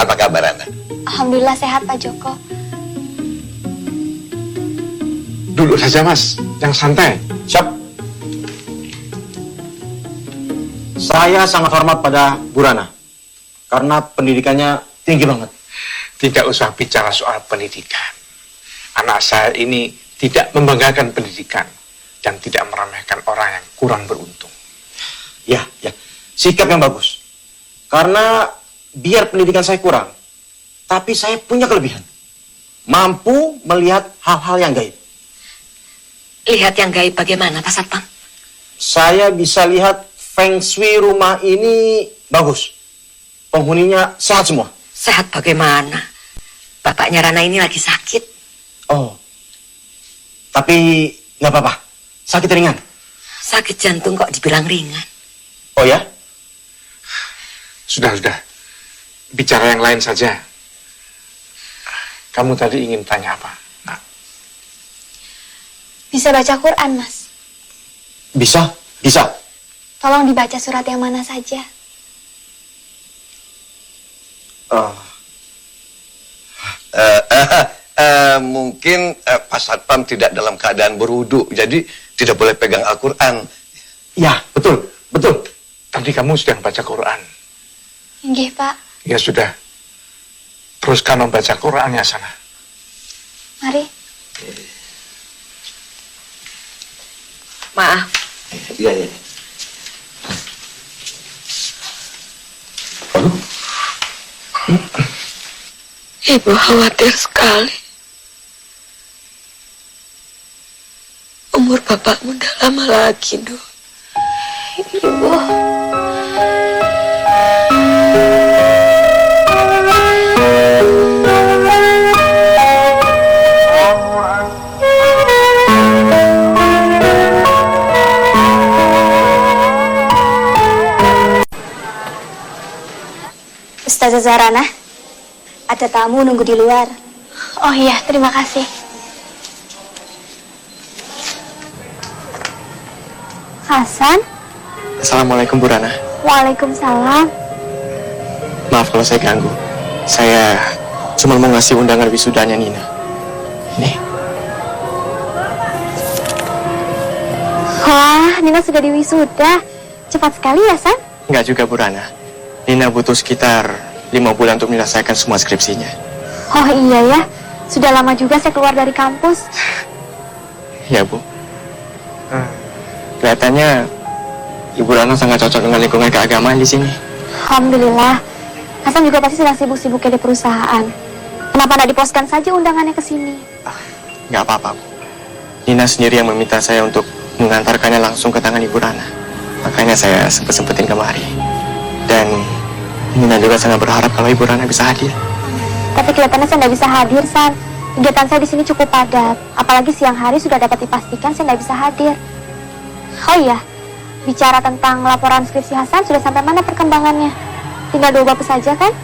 Apa kabar Anda? Alhamdulillah sehat, Pak Joko. Duduk saja, Mas. Yang santai. Siap. Saya sangat hormat pada Bu Rana karena pendidikannya tinggi banget. Tidak usah bicara soal pendidikan. Anak saya ini tidak membanggakan pendidikan dan tidak meremehkan orang yang kurang beruntung. Ya. Sikap yang bagus. Karena biar pendidikan saya kurang, tapi saya punya kelebihan. Mampu melihat hal-hal yang gaib. Lihat yang gaib bagaimana, Pak Satpam? Saya bisa lihat feng shui rumah ini bagus. Penghuninya sehat semua. Sehat bagaimana? Bapaknya Rana ini lagi sakit. Oh, tapi nggak apa-apa. Sakit ringan. Sakit jantung kok dibilang ringan. Oh ya? Sudah. Bicara yang lain saja. Kamu tadi ingin tanya apa? Nah, Bisa baca Quran, Mas? Bisa, bisa. Tolong dibaca surat yang mana saja. Oh. Mungkin Pak Satpam tidak dalam keadaan berwudu, jadi tidak boleh pegang Al-Quran. ya betul, betul. Tadi kamu sedang baca Quran. Nggih, Pak. Ya sudah. Teruskan membaca Qurannya sana. Mari. Maaf, Iya, iya. Ibu khawatir sekali. Umur bapakmu udah lama lagi, Duk. Ibu. Ustazah Zahrana, ada tamu nunggu di luar. Oh iya, terima kasih. Hasan? Assalamualaikum Bu Rana. Waalaikumsalam. Maaf kalau saya ganggu. Saya cuma mau ngasih undangan wisudanya Nina. Nih, Wah, Nina sudah diwisuda. Cepat sekali ya, San? nggak juga Bu Rana. Nina butuh sekitar 5 bulan untuk menyelesaikan semua skripsinya. Oh iya ya, sudah lama juga saya keluar dari kampus. Ya Bu. Kelihatannya Ibu Rana sangat cocok dengan lingkungan keagamaan di sini. Alhamdulillah. Hasan juga pasti sedang sibuk-sibuknya di perusahaan. Kenapa tidak diposkan saja undangannya ke sini? Nggak apa-apa Bu. Nina sendiri yang meminta saya untuk mengantarkannya langsung ke tangan Ibu Rana. Makanya saya sempet-sempetin kemari. Dan Nina juga sangat berharap kalau Ibu Rana bisa hadir. Tapi kelihatannya saya tidak bisa hadir, San. Kegiatan saya di sini cukup padat. Apalagi siang hari sudah dapat dipastikan saya tidak bisa hadir. Oh iya, bicara tentang laporan skripsi Hasan, sudah sampai mana perkembangannya? Tinggal 2 bab saja kan?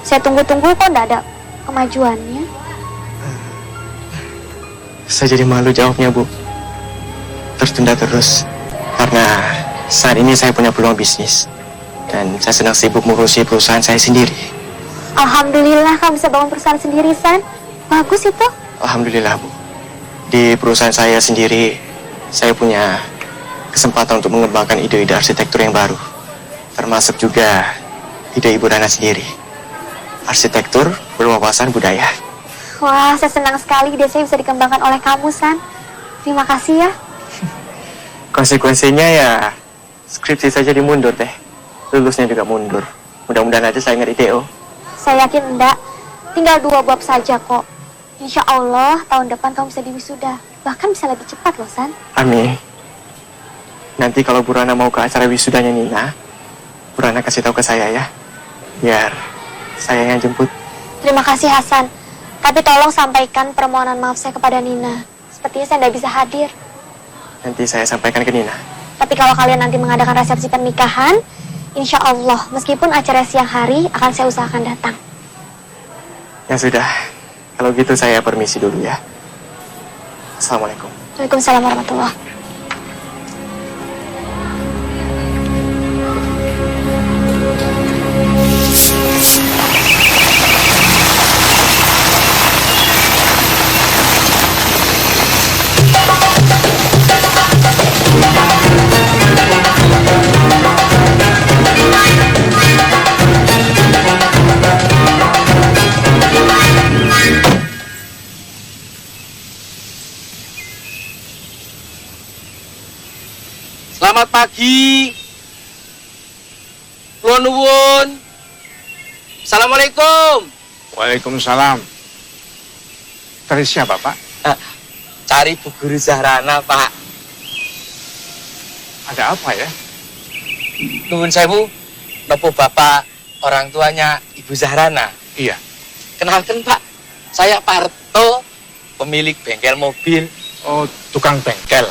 Saya tunggu-tunggu kok tidak ada kemajuannya. Saya jadi malu jawabnya Bu. Tertunda terus. Karena saat ini saya punya peluang bisnis. Dan saya sedang sibuk mengurusi perusahaan saya sendiri. Alhamdulillah kamu bisa bangun perusahaan sendiri, San. Bagus itu. Alhamdulillah Bu. Di perusahaan saya sendiri, saya punya kesempatan untuk mengembangkan ide-ide arsitektur yang baru. Termasuk juga ide Ibu Rana sendiri. Arsitektur berwawasan budaya. Wah, saya senang sekali ide saya bisa dikembangkan oleh kamu, San. Terima kasih ya. Konsekuensinya ya skripsi saja dimundur teh. Lulusnya juga mundur. Mudah-mudahan aja saya nggak DO. Saya yakin enggak. Tinggal 2 bab saja kok. Insya Allah tahun depan kamu bisa diwisuda. Bahkan bisa lebih cepat loh, San. Amin. Nanti kalau Bu Rana mau ke acara wisudanya Nina, Bu Rana kasih tahu ke saya ya. Biar saya yang jemput. Terima kasih, Hasan. Tapi tolong sampaikan permohonan maaf saya kepada Nina. Sepertinya saya tidak bisa hadir. Nanti saya sampaikan ke Nina. Tapi kalau kalian nanti mengadakan resepsi pernikahan, insya Allah, meskipun acara siang hari, akan saya usahakan datang. Ya sudah, kalau gitu saya permisi dulu ya. Assalamualaikum. Waalaikumsalam warahmatullahi. Selamat pagi. Nuwun nuwun. Assalamualaikum. Waalaikumsalam. Dari siapa, Pak? Cari Bu Guru Zahrana, Pak. Ada apa ya? Nuwun sewu. Nopo Bapak orang tuanya Ibu Zahrana? Iya. Kenalkan, Pak. Saya Pak Reto, pemilik bengkel mobil. Oh, tukang bengkel.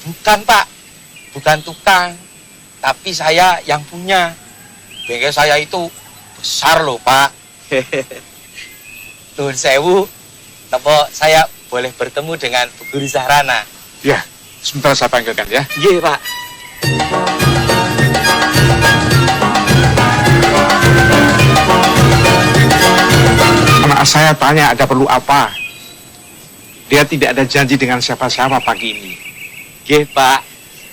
Bukan, Pak. Bukan tukang. Tapi saya yang punya. Bengkel saya itu besar loh, Pak. Nuhun sewu, napa saya boleh bertemu dengan Bu Guru Zahrana? Ya, sebentar saya panggilkan ya. Iya, Pak. Anak saya tanya ada perlu apa. Dia tidak ada janji dengan siapa-siapa pagi ini. Nggih, Pak.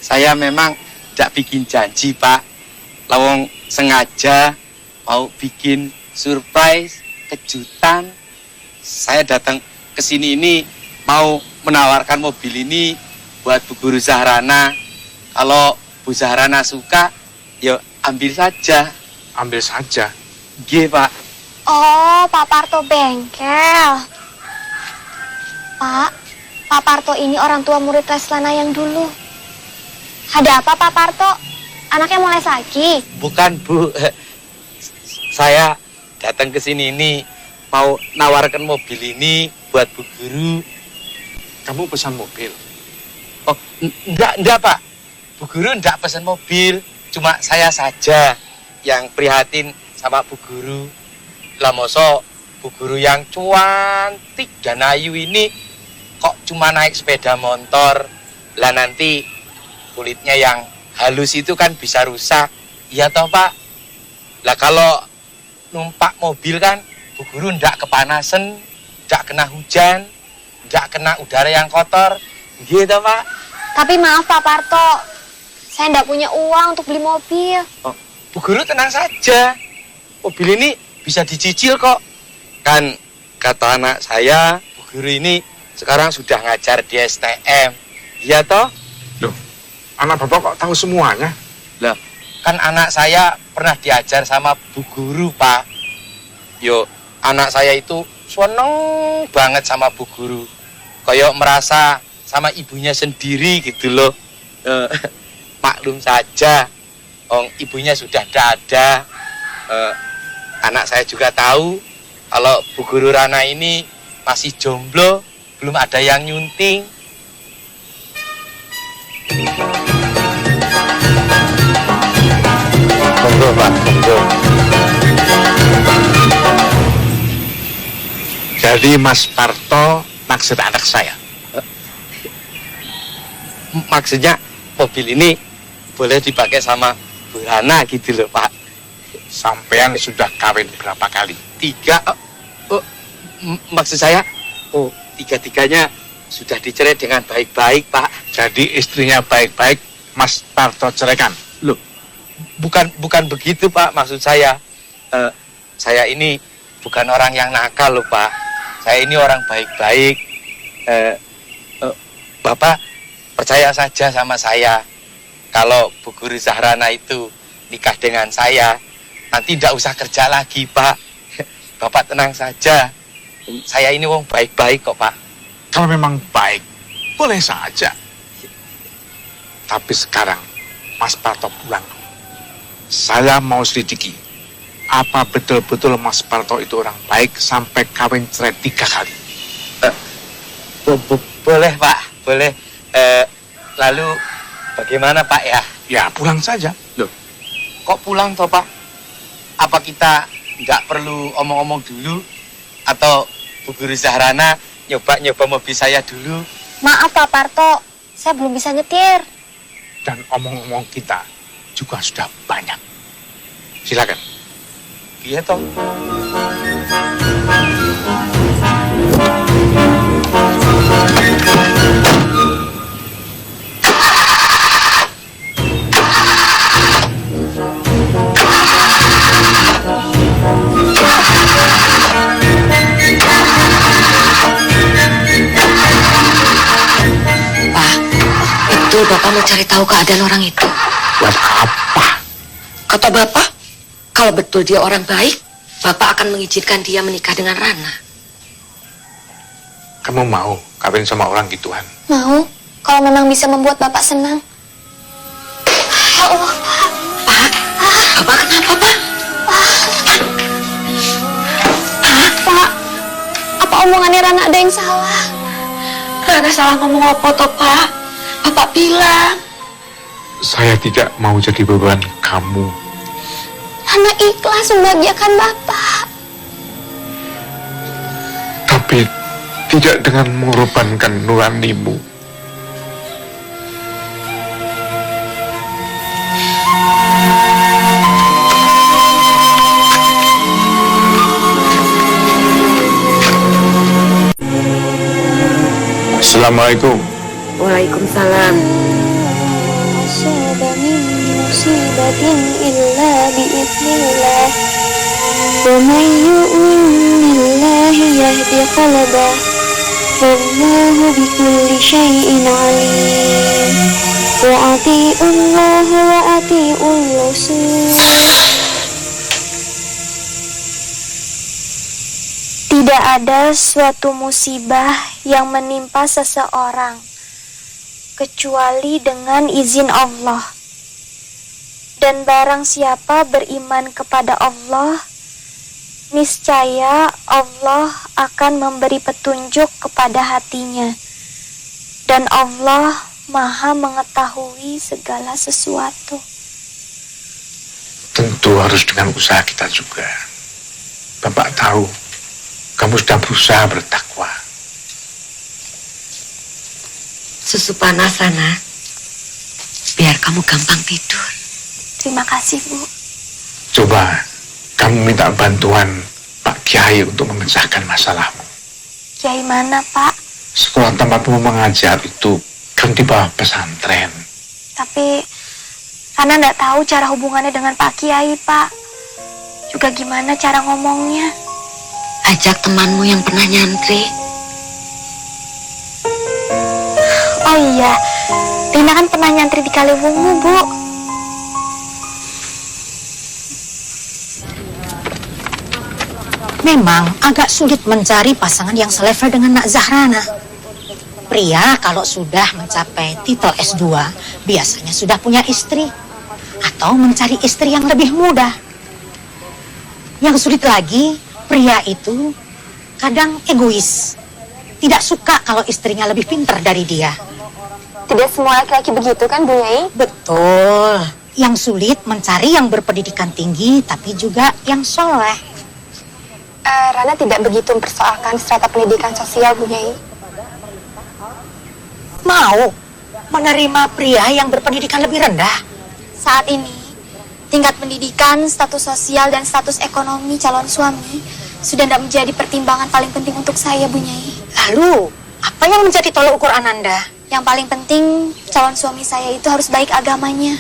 Saya memang tidak bikin janji, Pak. Lawang sengaja mau bikin surprise, kejutan. Saya datang ke sini ini mau menawarkan mobil ini buat Bu Guru Zahrana. Kalau Bu Zahrana suka, ya ambil saja. Ambil saja? Nggih, Pak. Oh, Pak Parto bengkel. Pak Parto ini orang tua murid Leslana yang dulu. Ada apa Pak Parto? Anaknya mau les lagi? Bukan, Bu. Saya datang ke sini ini mau nawarkan mobil ini buat Bu Guru. Kamu pesan mobil? Oh, enggak, Pak. Bu Guru enggak pesan mobil. Cuma saya saja yang prihatin sama Bu Guru. Lah masa Bu Guru yang cantik dan ayu ini kok cuma naik sepeda motor. Lah nanti kulitnya yang halus itu kan bisa rusak. Iya toh, Pak? Lah kalau numpak mobil kan Bu Guru ndak kepanasan, ndak kena hujan, ndak kena udara yang kotor. Gitu, Pak. Tapi maaf Pak Parto, saya ndak punya uang untuk beli mobil. Oh, Bu Guru tenang saja. Mobil ini bisa dicicil kok. Kan kata anak saya, Bu Guru ini sekarang sudah ngajar di STM. Iya toh? Loh, anak Bapak kok tahu semuanya? Lah, kan anak saya pernah diajar sama Bu Guru, Pak. Yo, anak saya itu seneng banget sama Bu Guru. Kayak merasa sama ibunya sendiri gitu loh. Maklum saja, ibunya sudah tidak ada. Anak saya juga tahu kalau Bu Guru Rana ini masih jomblo, belum ada yang nyunting. Monggo, Pak, monggo. Jadi Mas Parto naksir anak saya? Maksudnya mobil ini boleh dipakai sama Bu Rana gitu loh, Pak. Sampean sudah kawin berapa kali? 3. Maksud saya, tiga-tiganya sudah dicerai dengan baik-baik, Pak. Jadi istrinya baik-baik, Mas Parto ceraikan? Loh, bukan begitu, Pak. Maksud saya, saya ini bukan orang yang nakal loh, Pak. Saya ini orang baik-baik. Bapak percaya saja sama saya. Kalau Bu Guru Zahrana itu nikah dengan saya, nanti tidak usah kerja lagi, Pak. Bapak tenang saja. Saya ini wong baik-baik kok, Pak. Kalau memang baik, boleh saja. Tapi sekarang, Mas Parto pulang. Saya mau selidiki, apa betul-betul Mas Parto itu orang baik sampai kawin cerai 3 kali? Boleh, Pak. Boleh. Lalu bagaimana, Pak, ya? Ya, pulang saja. Loh, kok pulang toh, Pak? Apa kita nggak perlu omong-omong dulu? Atau Bu Guru Zahrana nyoba mobil saya dulu? Maaf Pak Parto, saya belum bisa nyetir. Dan omong-omong kita juga sudah banyak. Silakan. Iya toh. Betul Bapak mau cari tahu keadaan orang itu? Buat apa? Kata Bapak, kalau betul dia orang baik, Bapak akan mengizinkan dia menikah dengan Rana. Kamu mau kawin sama orang gituan? Mau, kalau memang bisa membuat Bapak senang. Ya Allah, Pak. Pak, Bapak kenapa, Pak? Pak, apa omongannya Rana ada yang salah? Rana salah ngomong apa toh, Pak? Bapak bilang. Saya tidak mau jadi beban kamu. Rana ikhlas membahagiakan Bapak. tapi tidak dengan mengorbankan nuranimu. Assalamualaikum. Waalaikumsalam. Asaba min musibatin illa biiznillah. Wa man yu'min billahi yahdi qalbah. Wallahu bikulli syai'in alim. Wa ati'ullah wa ati'ur rasul. Tidak ada suatu musibah yang menimpa seseorang kecuali dengan izin Allah. Dan barang siapa beriman kepada Allah, niscaya Allah akan memberi petunjuk kepada hatinya. Dan Allah Maha mengetahui segala sesuatu. Tentu harus dengan usaha kita juga. Bapak tahu kamu sudah berusaha bertakwa. Susu panas, Rana. Biar kamu gampang tidur. Terima kasih, Bu. Coba kamu minta bantuan Pak Kiai untuk memecahkan masalahmu. Kiai mana, Pak? Sekolah tempatmu mengajar itu kan di bawah pesantren. Tapi Rana nggak tahu cara hubungannya dengan Pak Kiai, Pak. Juga gimana cara ngomongnya. Ajak temanmu yang pernah nyantri. Oh iya, Rina kan pernah nyantri di Kaliwungu, Bu. Memang agak sulit mencari pasangan yang selevel dengan Nak Zahrana. Pria kalau sudah mencapai titel S2 biasanya sudah punya istri atau mencari istri yang lebih muda. Yang sulit lagi, pria itu kadang egois. Tidak suka kalau istrinya lebih pintar dari dia. Tidak semua laki-laki begitu kan, Bu Nyai? Betul. Yang sulit mencari yang berpendidikan tinggi tapi juga yang soleh. Rana tidak begitu mempersoalkan strata pendidikan sosial, Bu Nyai. Mau menerima pria yang berpendidikan lebih rendah? Saat ini, tingkat pendidikan, status sosial, dan status ekonomi calon suami sudah tidak menjadi pertimbangan paling penting untuk saya, Bu Nyai. Lalu, apa yang menjadi tolak ukur Ananda? Yang paling penting, calon suami saya itu harus baik agamanya,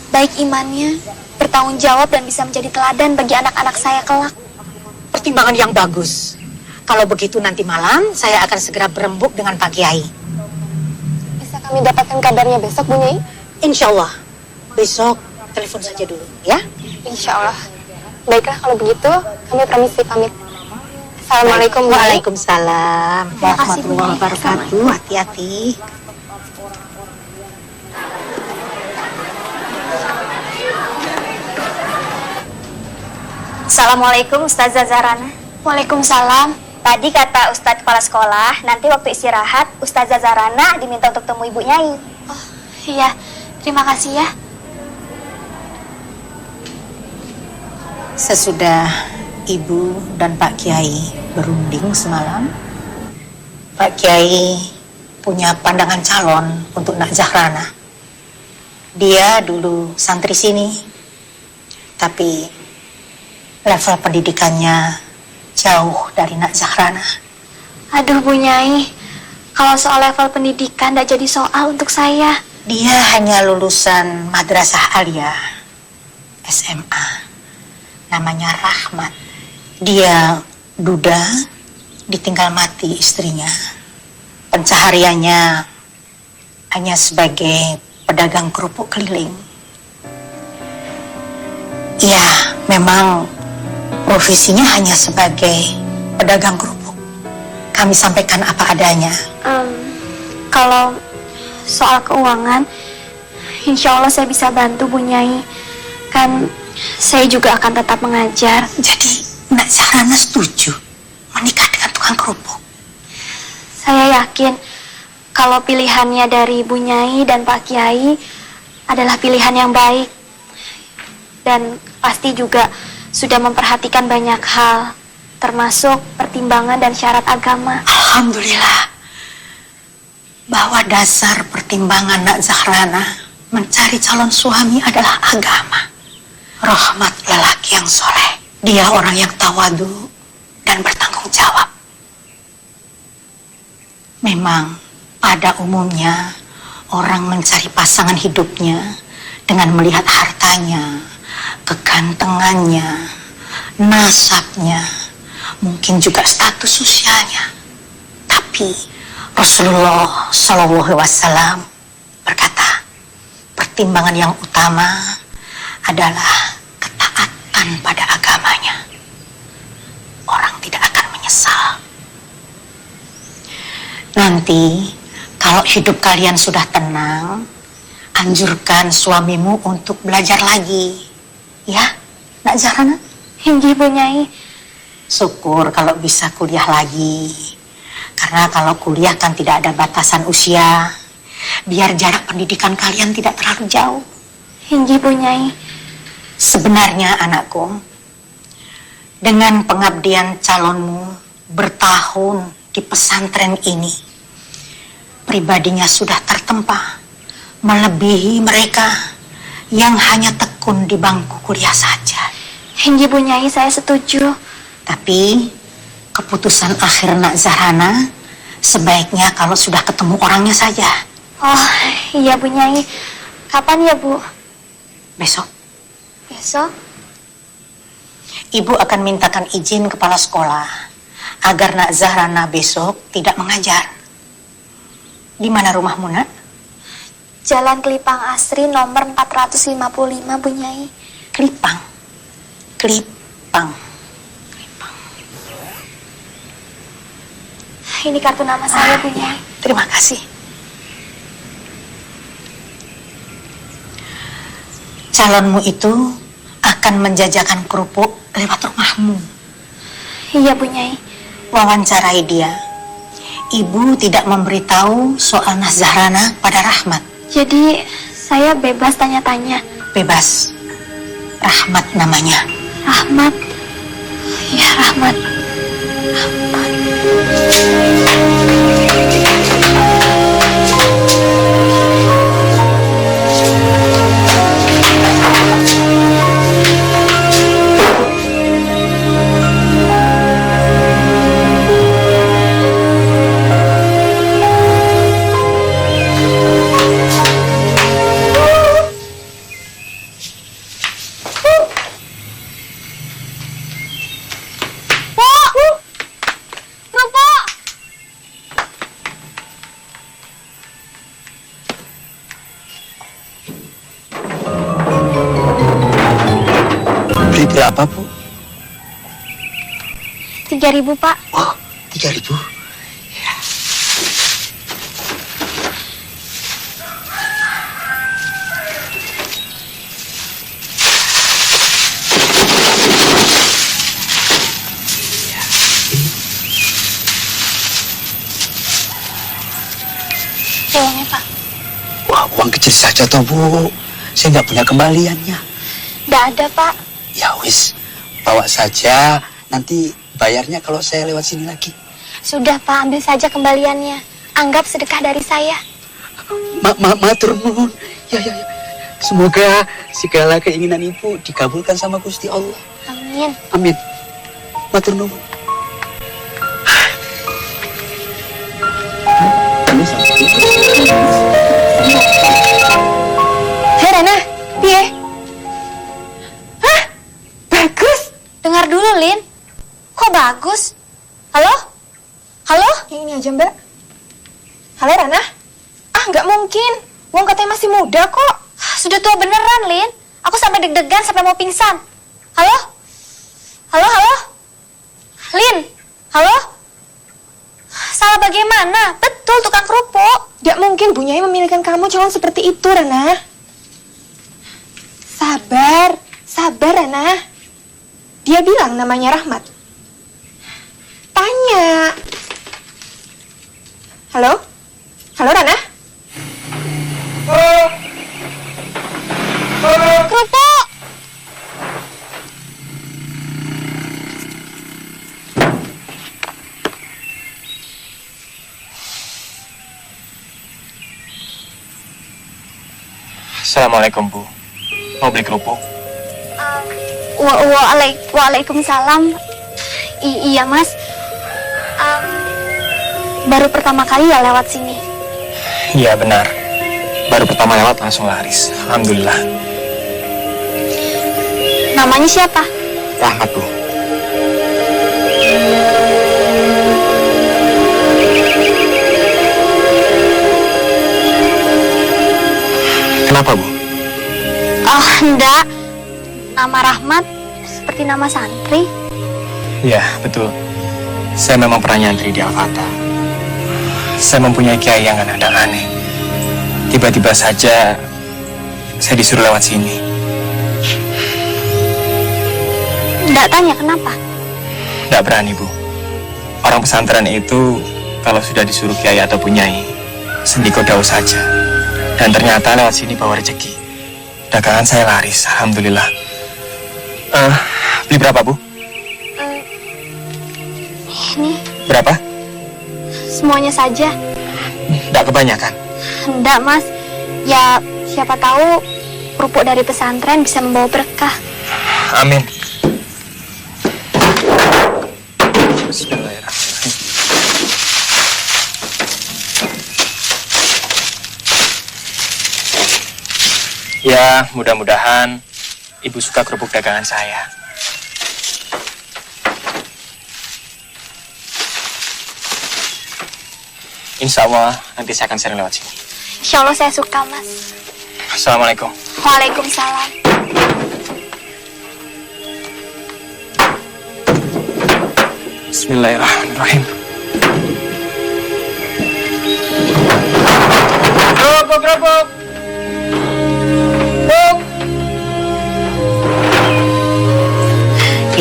baik imannya, bertanggung jawab, dan bisa menjadi teladan bagi anak-anak saya kelak. Pertimbangan yang bagus. Kalau begitu nanti malam, saya akan segera berembuk dengan Pak Kiai. Bisa kami dapatkan kabarnya besok, Bu Nyai? Insya Allah. Besok, telepon saja dulu, ya? Insya Allah. Baiklah, kalau begitu, kami permisi pamit. Assalamualaikum, Bu Nyai. Waalaikumsalam. Terima kasih, Bu Warahmatullahi Nyai. wabarakatuh. Hati-hati. Assalamualaikum Ustazah Zahrana. Waalaikumsalam. Tadi kata Ustadz kepala sekolah, nanti waktu istirahat Ustazah Zahrana diminta untuk temui Ibu Nyai. Oh, iya. Terima kasih ya. Sesudah Ibu dan Pak Kiai berunding semalam, Pak Kiai punya pandangan calon untuk Nak Zahrana. Dia dulu santri sini, tapi level pendidikannya jauh dari Nak Zahrana. Aduh, Bu Nyai. Kalau soal level pendidikan tidak jadi soal untuk saya. Dia hanya lulusan Madrasah Aliyah SMA. Namanya Rahmat. Dia duda, ditinggal mati istrinya. Pencahariannya hanya sebagai pedagang kerupuk keliling. Ya, memang profesinya hanya sebagai pedagang kerupuk. Kami sampaikan apa adanya. Kalau soal keuangan, insya Allah saya bisa bantu, Bu Nyai. Kan saya juga akan tetap mengajar. Jadi Nak Zahrana setuju menikah dengan tukang kerupuk? Saya yakin kalau pilihannya dari Bu Nyai dan Pak Kiai adalah pilihan yang baik. Dan pasti juga sudah memperhatikan banyak hal, termasuk pertimbangan dan syarat agama. Alhamdulillah. Bahwa dasar pertimbangan Nak Zahrana mencari calon suami adalah agama. Rahmat lelaki yang soleh. Dia orang yang tawadu dan bertanggung jawab. Memang pada umumnya orang mencari pasangan hidupnya dengan melihat hartanya, kegantengannya, nasabnya, mungkin juga status sosialnya. Tapi Rasulullah SAW berkata, pertimbangan yang utama adalah ketaatan pada agamanya. Orang tidak akan menyesal. Nanti kalau hidup kalian sudah tenang, anjurkan suamimu untuk belajar lagi. Ya, Nak Zahrana? Inggih Bu Nyai. Syukur kalau bisa kuliah lagi. Karena kalau kuliah kan tidak ada batasan usia. Biar jarak pendidikan kalian tidak terlalu jauh. Inggih Bu Nyai. Sebenarnya anakku, dengan pengabdian calonmu bertahun di pesantren ini, pribadinya sudah tertempa, melebihi mereka yang hanya tekun di bangku kuliah saja. Inggih Bu Nyai, saya setuju. Tapi keputusan akhir Nak Zahrana sebaiknya kalau sudah ketemu orangnya saja. Oh iya Bu Nyai. Kapan ya Bu? Besok. Besok? Ibu akan mintakan izin kepala sekolah agar Nak Zahrana besok tidak mengajar. Di mana rumahmu, Nak? Jalan Kelipang Asri nomor 455 Bu Nyai. Kelipang. Ini kartu nama saya Bu Nyai. Terima kasih. Calonmu itu akan menjajakan kerupuk lewat rumahmu. Iya Bu Nyai. Wawancarai dia. Ibu tidak memberitahu soal Nak Zahrana pada Rahmat. Jadi saya bebas tanya-tanya. Bebas. Rahmat namanya. Rahmat. Ya Rahmat. Berapa, Bu? 3.000 Pak. Oh, 3.000. Uangnya Pak. Wah, uang kecil saja toh, Bu. Saya nggak punya kembaliannya. Nggak ada Pak. Ya wis, bawa saja. Nanti bayarnya kalau saya lewat sini lagi. Sudah Pak, ambil saja kembaliannya. Anggap sedekah dari saya. Matur nuwun. Ya. Semoga segala keinginan Ibu dikabulkan sama Gusti Allah. Amin. Amin. Matur nuwun. Hei Rana, piye? Hah? Bagus. Dengar dulu, Lin. Kok bagus? Halo? Halo? Yang ini aja, Mbak. Halo, Rana? Ah, nggak mungkin. Wong katanya masih muda kok. Sudah tua beneran, Lin. Aku sampai deg-degan sampai mau pingsan. Halo? Halo? Lin? Halo? Salah bagaimana? Betul, tukang kerupuk. Gak mungkin Bu Nyai memilihkan kamu calon seperti itu, Rana. Sabar, Rana. Dia bilang namanya Rahmat. Tanya. Halo, Rana? Kerupuk! Assalamualaikum, Bu. Mau beli kerupuk? Waalaikumsalam. Iya, Mas. Baru pertama kali ya lewat sini. Iya, benar. Baru pertama lewat langsung laris. Alhamdulillah. Namanya siapa? Rahmat, Bu. Kenapa, Bu? Oh, enggak. Nama Rahmat seperti nama santri. Iya, betul. Saya memang pernah nyantri di Al-Fatah. Saya mempunyai kiai yang aneh-aneh. Tiba-tiba saja saya disuruh lewat sini. Enggak tanya kenapa? Nggak berani, Bu. Orang pesantren itu kalau sudah disuruh kiai atau punyai, sendiko daus saja. Dan ternyata lewat sini bawa rezeki. Dagangan saya laris, alhamdulillah. Beli berapa, Bu? Ini Berapa? semuanya saja. Nggak kebanyakan. Enggak, Mas. Ya, siapa tahu kerupuk dari pesantren bisa membawa berkah. Amin. Bismillahirrahmanirrahim. Ya, mudah-mudahan Ibu suka kerupuk dagangan saya. Insya Allah nanti saya akan sering lewat sini. Insya Allah saya suka, Mas. Assalamualaikum. Waalaikumsalam. Bismillahirrahmanirrahim. Kerupuk.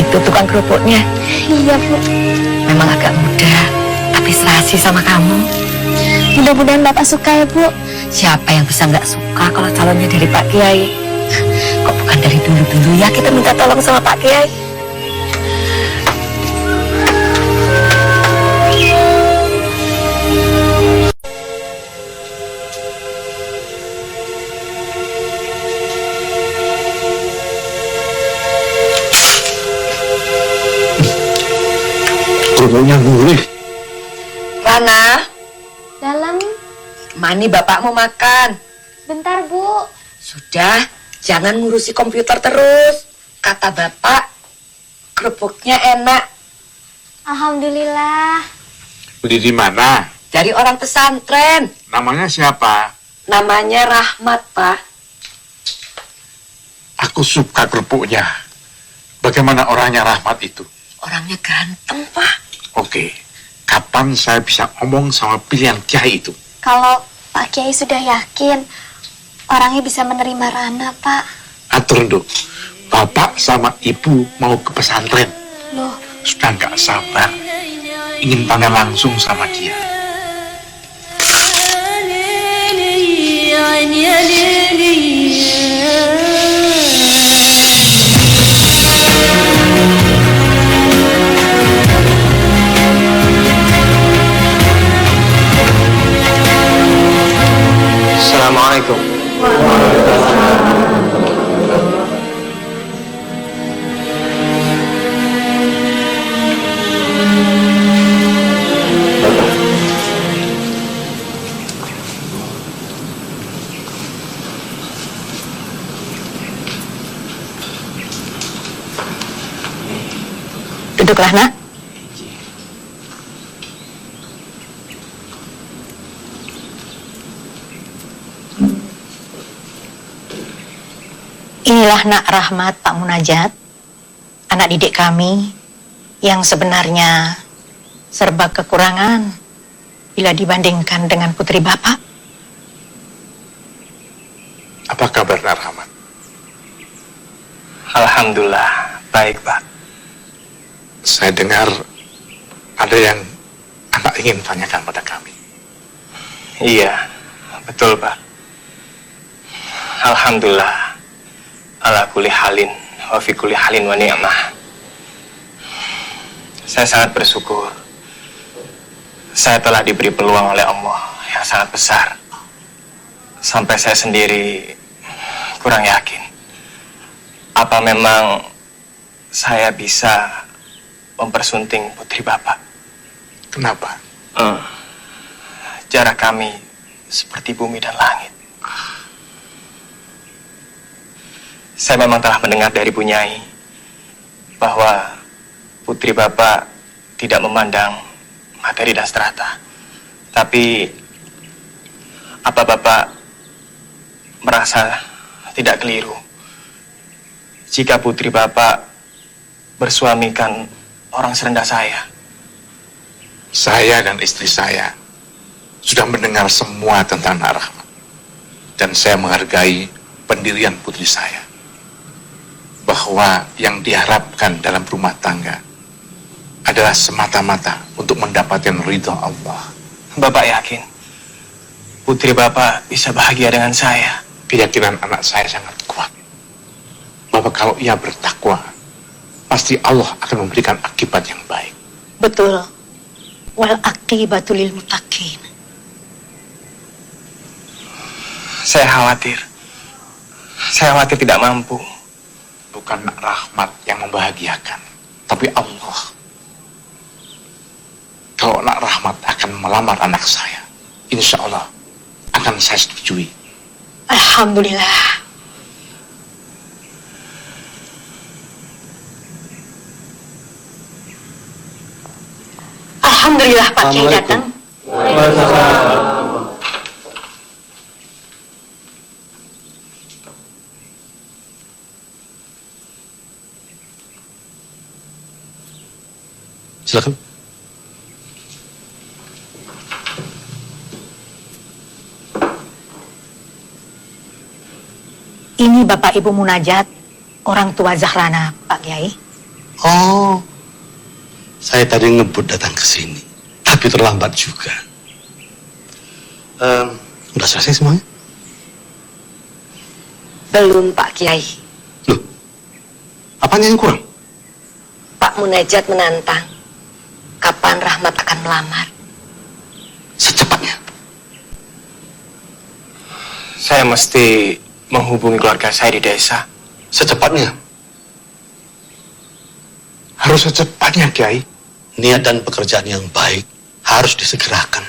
Itu tukang kerupuknya. Iya, Bu. Memang agak muda, tapi serasi sama kamu. Mudah-mudahan Bapak suka ya, Bu. Siapa yang bisa nggak suka kalau calonnya dari Pak Kiai? Kok bukan dari dulu-dulu ya kita minta tolong sama Pak Kiai? Kerupuknya gurih. Rana, Dalam. mani bapakmu makan. Bentar, Bu. Sudah, jangan ngurusi komputer terus. Kata bapak, kerupuknya enak. Alhamdulillah. Beli di mana? Dari orang pesantren. Namanya siapa? Namanya Rahmat, Pak. Aku suka kerupuknya. Bagaimana orangnya Rahmat itu? Orangnya ganteng, Pak. Oke, kapan saya bisa ngomong sama pilihan kiai itu? Kalau Pak Kiai sudah yakin orangnya bisa menerima Rana, Pak. Atur dulu. Bapak sama ibu mau ke pesantren. Loh, Sudah nggak sabar. Ingin tanya langsung sama dia. Assalamualaikum. Duduklah, Nak. Inilah Nak Rahmat Pak Munajat, anak didik kami yang sebenarnya serba kekurangan bila dibandingkan dengan putri Bapak. Apa kabar Rahmat? Alhamdulillah, baik, Pak. Saya dengar ada yang anak ingin tanyakan pada kami. Iya, betul, Pak. Alhamdulillah. Ala kulli halin wa fi kulli halin wa ni'mah. Saya sangat bersyukur. Saya telah diberi peluang oleh Allah yang sangat besar. Sampai saya sendiri kurang yakin. Apa memang saya bisa mempersunting putri Bapak? Kenapa? Jarak kami seperti bumi dan langit. Saya memang telah mendengar dari Bu Nyai bahwa putri Bapak tidak memandang materi dan strata. Tapi apa Bapak merasa tidak keliru jika putri Bapak bersuamikan orang serendah saya? Saya dan istri saya sudah mendengar semua tentang Nak Rahmat. Dan saya menghargai pendirian putri saya. Bahwa yang diharapkan dalam rumah tangga adalah semata-mata untuk mendapatkan ridha Allah. Bapak yakin putri Bapak bisa bahagia dengan saya? Keyakinan anak saya sangat kuat. Bahwa kalau ia bertakwa, pasti Allah akan memberikan akibat yang baik. Betul. Wal aqibatu lil muttaqin. Saya khawatir tidak mampu. Bukan Nak Rahmat yang membahagiakan, tapi Allah. Kalau Nak Rahmat akan melamar anak saya, insya Allah akan saya setujui. Alhamdulillah. Alhamdulillah Pak Kiai datang. Silakan. Ini Bapak Ibu Munajat, orang tua Zahrana, Pak Kiai. Oh, saya tadi ngebut datang ke sini, tapi terlambat juga. Udah selesai semuanya? Belum Pak Kiai. Apanya yang kurang? Pak Munajat menantang kapan Rahmat akan melamar. Secepatnya. Saya mesti menghubungi keluarga saya di desa. Secepatnya. Harus secepatnya, Kiai. Niat dan pekerjaan yang baik harus disegerakan.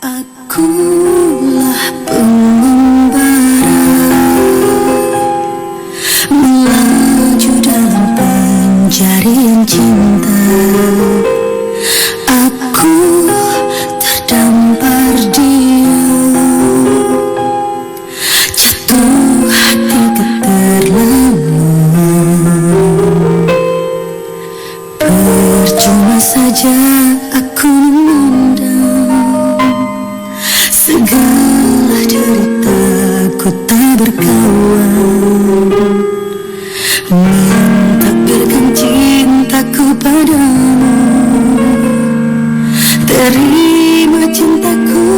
Akulah pengembara melaju dalam pencarian cinta. Aku terdampar diam, jatuh hati keterlaluan. Percuma saja aku memandang segala deritaku tak berkawan. Mentakdirkan cintaku padamu, terima cintaku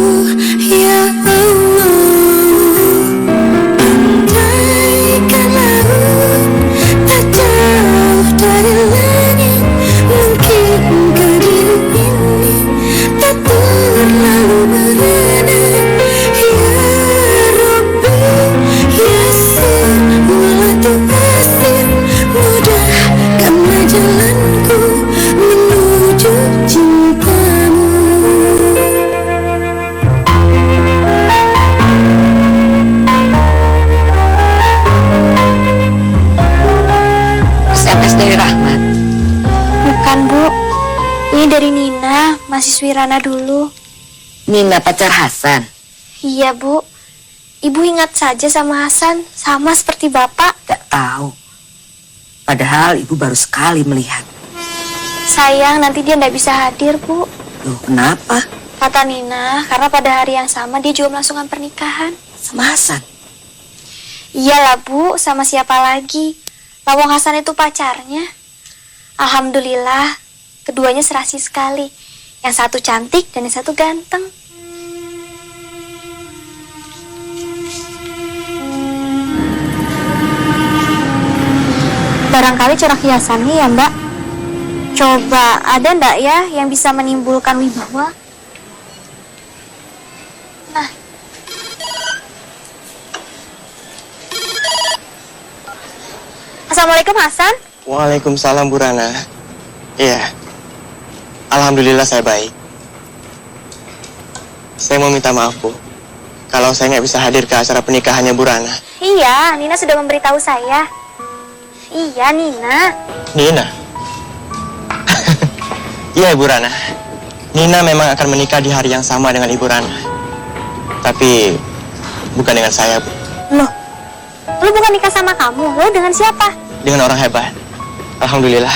ya Allah. Andaikan laut tak jauh dari langit, mungkinkah diri ini tak terlalu merana. Ya Rabbi Yasir wala tu'asir, mudahkanlah jalanku menuju cintamu. SMS dari Rahmat. Bukan, Bu. Ini dari Nina, mahasiswi Rana dulu. Nina pacar Hasan. Iya, Bu. Ibu ingat saja sama Hasan, sama seperti Bapak. Gak tahu. Padahal ibu baru sekali melihat. Sayang, nanti dia nggak bisa hadir, Bu. Loh, kenapa? Kata Nina, karena pada hari yang sama dia juga melangsungkan pernikahan. Sama Hasan? Iyalah, Bu. Sama siapa lagi? Lawang Hasan itu pacarnya. Alhamdulillah, keduanya serasi sekali. Yang satu cantik dan yang satu ganteng. Barangkali corak hiasannya ya, Mbak. Coba, ada ndak ya yang bisa menimbulkan wibawa? Nah, Assalamualaikum Hasan. Waalaikumsalam Bu Rana. Iya. Alhamdulillah saya baik. Saya mau minta maaf Bu, kalau saya nggak bisa hadir ke acara pernikahannya Bu Rana. Iya, Nina sudah memberitahu saya. Iya, Nina. Nina? Iya Ibu Rana. Nina memang akan menikah di hari yang sama dengan Ibu Rana. Tapi bukan dengan saya Bu. Loh, lu bukan nikah sama kamu, lu dengan siapa? Dengan orang hebat. Alhamdulillah.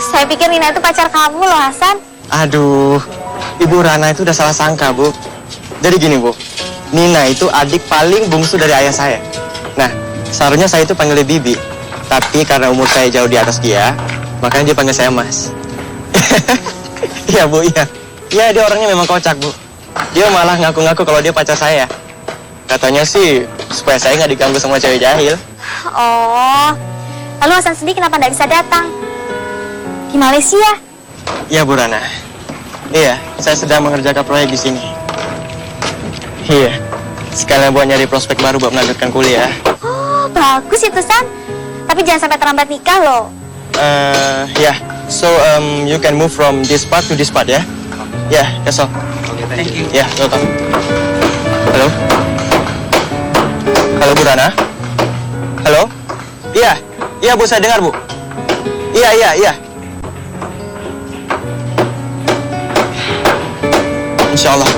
Saya pikir Nina itu pacar kamu loh, Hasan. Aduh, Ibu Rana itu udah salah sangka Bu. Jadi gini Bu, Nina itu adik paling bungsu dari ayah saya. Nah, seharusnya saya itu panggilnya Bibi. Tapi karena umur saya jauh di atas dia, makanya dia panggil saya Mas. Iya Bu, iya. Iya, dia orangnya memang kocak Bu. Dia malah ngaku-ngaku kalau dia pacar saya. Katanya sih supaya saya nggak diganggu sama cewek jahil. Oh, lalu Hasan sendiri kenapa nggak bisa datang? Di Malaysia? Iya Bu Rana. Iya, saya sedang mengerjakan proyek di sini. Iya, sekalian buat nyari prospek baru buat melanjutkan kuliah. Oh, bagus itu San. Tapi jangan sampai terlambat nikah loh. Yeah. So you can move from this part to this part ya. Yeah, that's all. Okay, thank you. Yeah, welcome. Halo. Halo Bu Rana. Halo. Iya, iya Bu, saya dengar Bu. Iya. Insya Allah.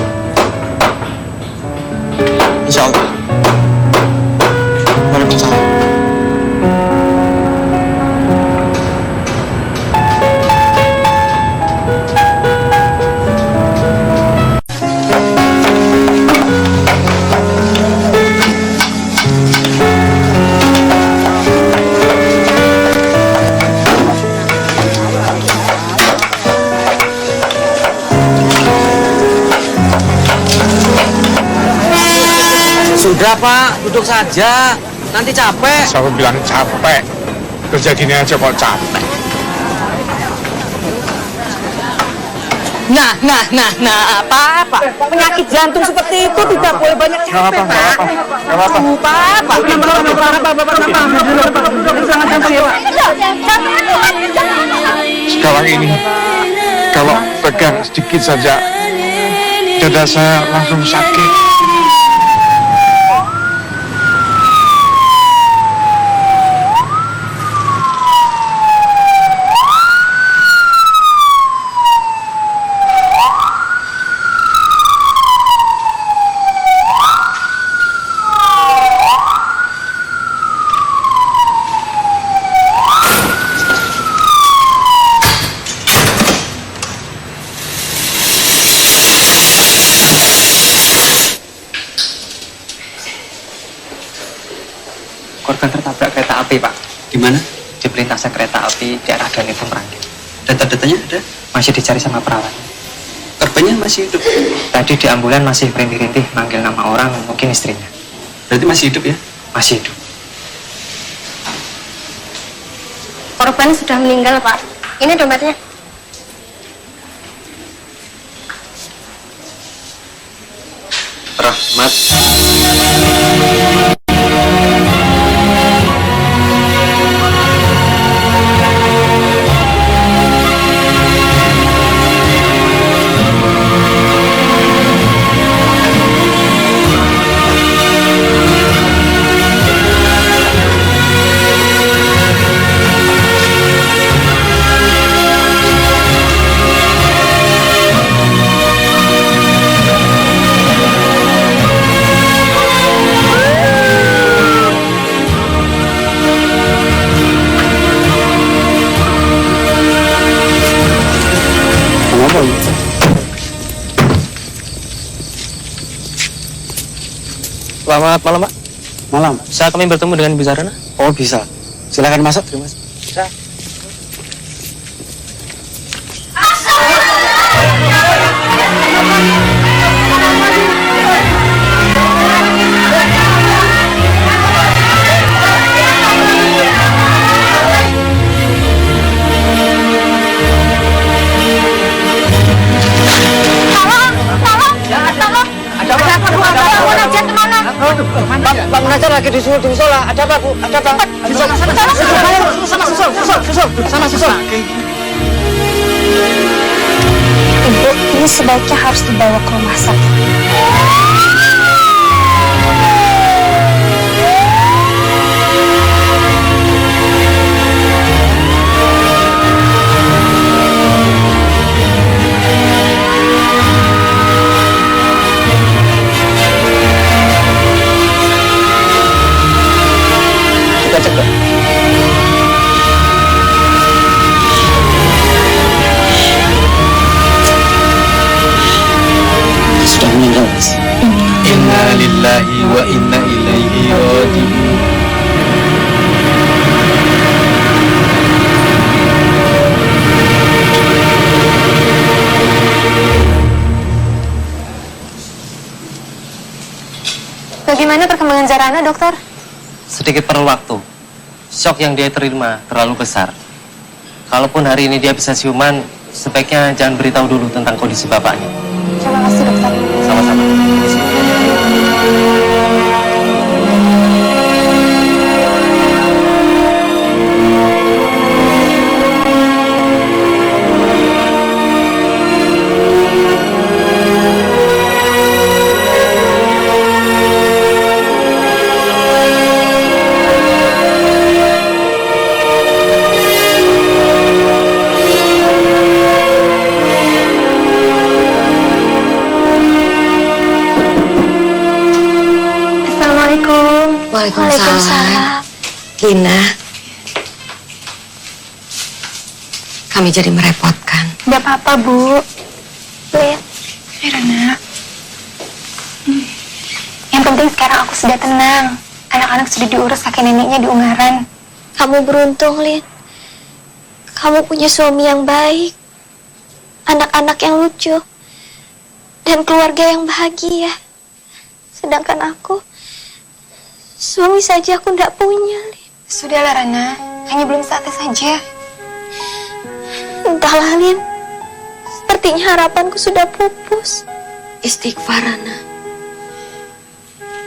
Waalaikumsalam. Sudah Pak, duduk saja. Nanti capek. Siapa bilang capek? Kerja gini aja kok capek. Nah, Pak. Penyakit jantung seperti itu tidak boleh banyak capek, Pak. Pak. Sekarang ini, kalau tegang sedikit saja, dada saya langsung sakit. Korban tertabrak kereta api, Pak. Di mana? Di perlintasan kereta api di arah Ganipun Merangin. Data-datanya ada? Masih dicari sama perawat. Korbannya masih hidup? Tadi di ambulan masih merintih-rintih manggil nama orang, mungkin istrinya. Berarti masih hidup ya? Masih hidup. Korban sudah meninggal, Pak. Ini dompetnya. Rahmat. Selamat malam, Pak. Malam. Bisa kami bertemu dengan Ibu Zarana? Oh, bisa. Silakan masuk. Terima kasih. Bisa. Pak Munajat lagi disuruh di musola. Ada apa, Bu? Ada apa? Susul. Ibu, ini sebaiknya harus dibawa ke rumah sakit. Kita cek, Dok. Sudah meninggal, Mas. Inna lillahi wa inna ilaihi raji'un. Bagaimana perkembangan Zarana, dokter? Sedikit perlu waktu. Shock yang dia terima terlalu besar. Kalaupun hari ini dia bisa siuman, sebaiknya jangan beritahu dulu tentang kondisi bapaknya. Terima kasih, dokter. Sama-sama. Waalaikumsalam. Lina, kami jadi merepotkan. Tidak apa-apa, Bu. Lin. Rana. Yang penting sekarang aku sudah tenang. Anak-anak sudah diurus kakek neneknya di Ungaran. Kamu beruntung, Lin. Kamu punya suami yang baik, anak-anak yang lucu, dan keluarga yang bahagia. Sedangkan aku, suami saja aku tidak punya, Lin. Sudahlah, Rana. Hanya belum saatnya saja. Entahlah, Lin. Sepertinya harapanku sudah pupus. Istighfar, Rana.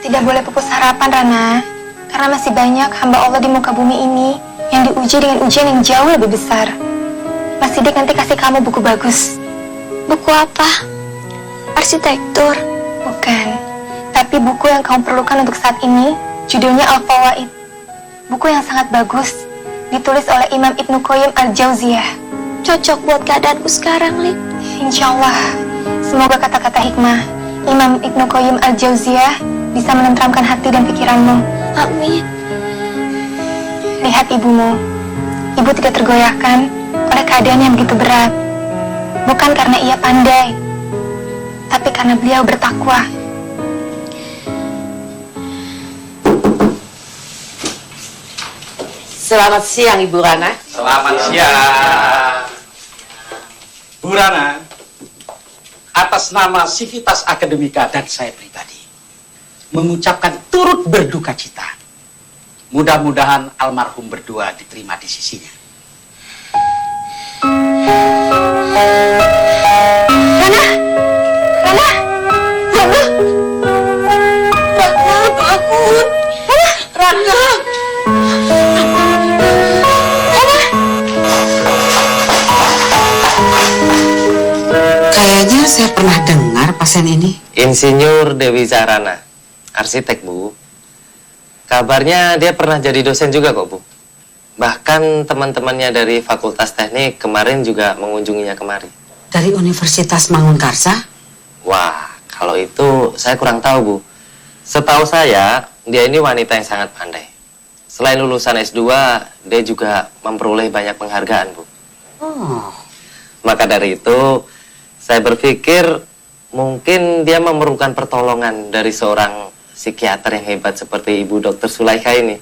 Tidak boleh pupus harapan, Rana. Karena masih banyak hamba Allah di muka bumi ini yang diuji dengan ujian yang jauh lebih besar. Mas Sidik nanti kasih kamu buku bagus. Buku apa? Arsitektur? Bukan. Tapi buku yang kamu perlukan untuk saat ini, judulnya Al-Fawaid. Buku yang sangat bagus, ditulis oleh Imam Ibnu Qayyim Al-Jauziyah. Cocok buat keadaanku sekarang, Lin. Insya Allah. Semoga kata-kata hikmah Imam Ibnu Qayyim Al-Jauziyah bisa menenteramkan hati dan pikiranmu. Amin. Lihat ibumu. Ibu tidak tergoyahkan oleh keadaan yang begitu berat. Bukan karena ia pandai, tapi karena beliau bertakwa. Selamat siang, Ibu Rana. Selamat siang. Bu Rana, atas nama Civitas Akademika dan saya pribadi, mengucapkan turut berduka cita. Mudah-mudahan almarhum berdua diterima di sisinya. Rana! Rana! Rana! Rana, bangun. Rana. Kayaknya saya pernah dengar pasien ini. Insinyur Dewi Zarana, arsitek, Bu. Kabarnya dia pernah jadi dosen juga kok, Bu. Bahkan teman-temannya dari Fakultas Teknik kemarin juga mengunjunginya kemari. Dari Universitas Mangunkarsa? Wah, kalau itu saya kurang tahu, Bu. Setahu saya, dia ini wanita yang sangat pandai. Selain lulusan S2, dia juga memperoleh banyak penghargaan, Bu. Oh. Maka dari itu, saya berpikir mungkin dia memerlukan pertolongan dari seorang psikiater yang hebat seperti Ibu Dr. Sulaikha ini.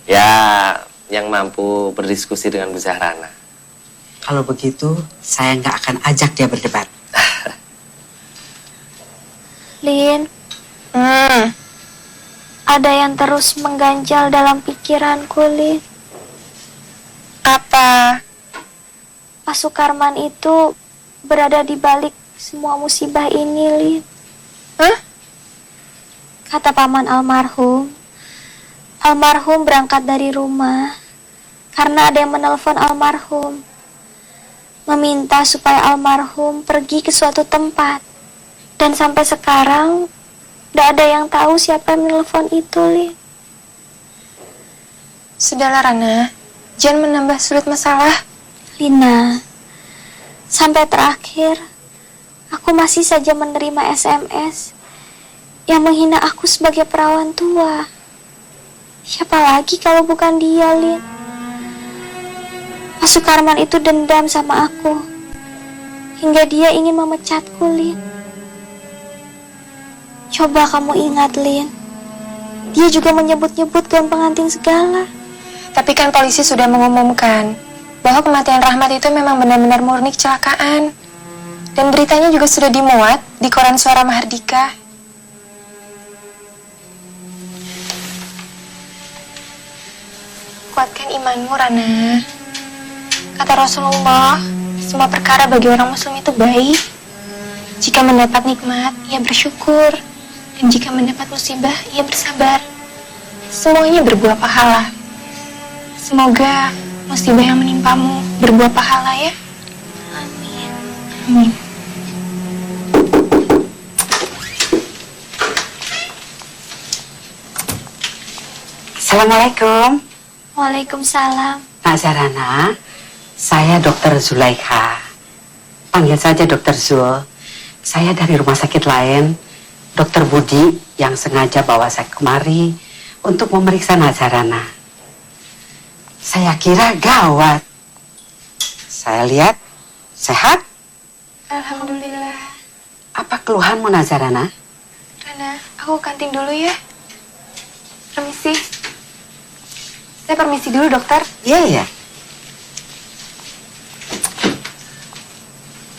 Ya, yang mampu berdiskusi dengan Bu Zahrana. Kalau begitu, saya nggak akan ajak dia berdebat. Lin, ada yang terus mengganjal dalam pikiranku, Lin. Apa? Pak Sukarman itu berada di balik semua musibah ini, Lin. Hah? Kata paman almarhum, Almarhum berangkat dari rumah karena ada yang menelpon almarhum, meminta supaya almarhum pergi ke suatu tempat. Dan sampai sekarang tidak ada yang tahu siapa yang menelpon itu, Lin. Sudahlah Rana, jangan menambah sulit masalah. Lina, sampai terakhir aku masih saja menerima SMS yang menghina aku sebagai perawan tua. Siapa lagi kalau bukan dia, Lin? Pak Sukarman itu dendam sama aku hingga dia ingin memecatku, Lin. Coba kamu ingat, Lin. Dia juga menyebut-nyebut gaun pengantin segala. Tapi kan polisi sudah mengumumkan bahwa kematian Rahmat itu memang benar-benar murni kecelakaan. Dan beritanya juga sudah dimuat di koran Suara Mahardika. Kuatkan imanmu, Rana. Kata Rasulullah, semua perkara bagi orang muslim itu baik. Jika mendapat nikmat, ia bersyukur. Dan jika mendapat musibah, ia bersabar. Semuanya berbuah pahala. Semoga musibah yang menimpamu berbuah pahala ya. Amin. Amin. Assalamualaikum. Waalaikumsalam. Nak Zarana, saya Dokter Zulaikha. Panggil saja Dokter Zul. Saya dari rumah sakit lain, Dokter Budi yang sengaja bawa saya kemari untuk memeriksa Nak Zarana. Saya kira gawat. Saya lihat sehat. Alhamdulillah. Apa keluhanmu, Nak Zarana? Rana, aku kantin dulu ya. Permisi. Saya permisi dulu, dokter. Iya, ya.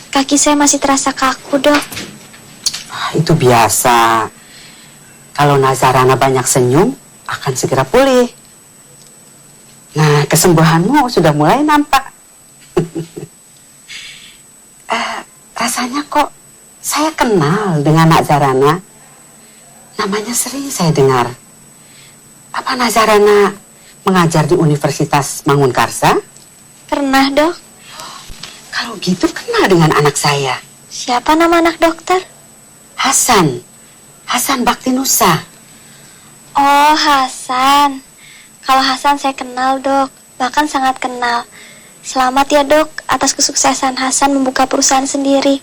Kaki saya masih terasa kaku, Dok. Itu biasa. Kalau Nazarana banyak senyum, akan segera pulih. Nah, kesembuhanmu sudah mulai nampak. Rasanya kok saya kenal dengan Nazarana. Namanya sering saya dengar. Apa Nazarana mengajar di Universitas Mangunkarsa? Pernah, Dok. Kalau gitu kenal dengan anak saya. Siapa nama anak dokter? Hasan. Hasan Baktinusa. Oh, Hasan. Kalau Hasan saya kenal, Dok. Bahkan sangat kenal. Selamat ya, Dok, atas kesuksesan Hasan membuka perusahaan sendiri.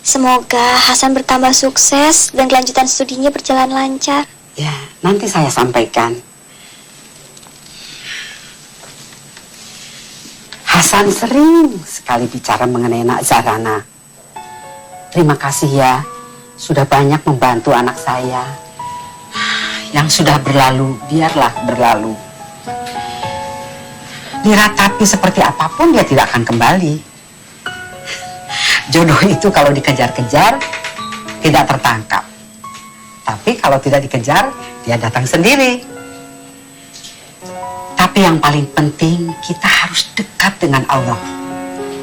Semoga Hasan bertambah sukses dan kelanjutan studinya berjalan lancar. Ya, nanti saya sampaikan. Hasan sering sekali bicara mengenai Nak Zarana. Terima kasih ya, sudah banyak membantu anak saya. Yang sudah berlalu, biarlah berlalu. Diratapi seperti apapun, dia tidak akan kembali. Jodoh itu kalau dikejar-kejar, tidak tertangkap. Tapi kalau tidak dikejar, dia datang sendiri. Tapi yang paling penting, kita harus dekat dengan Allah.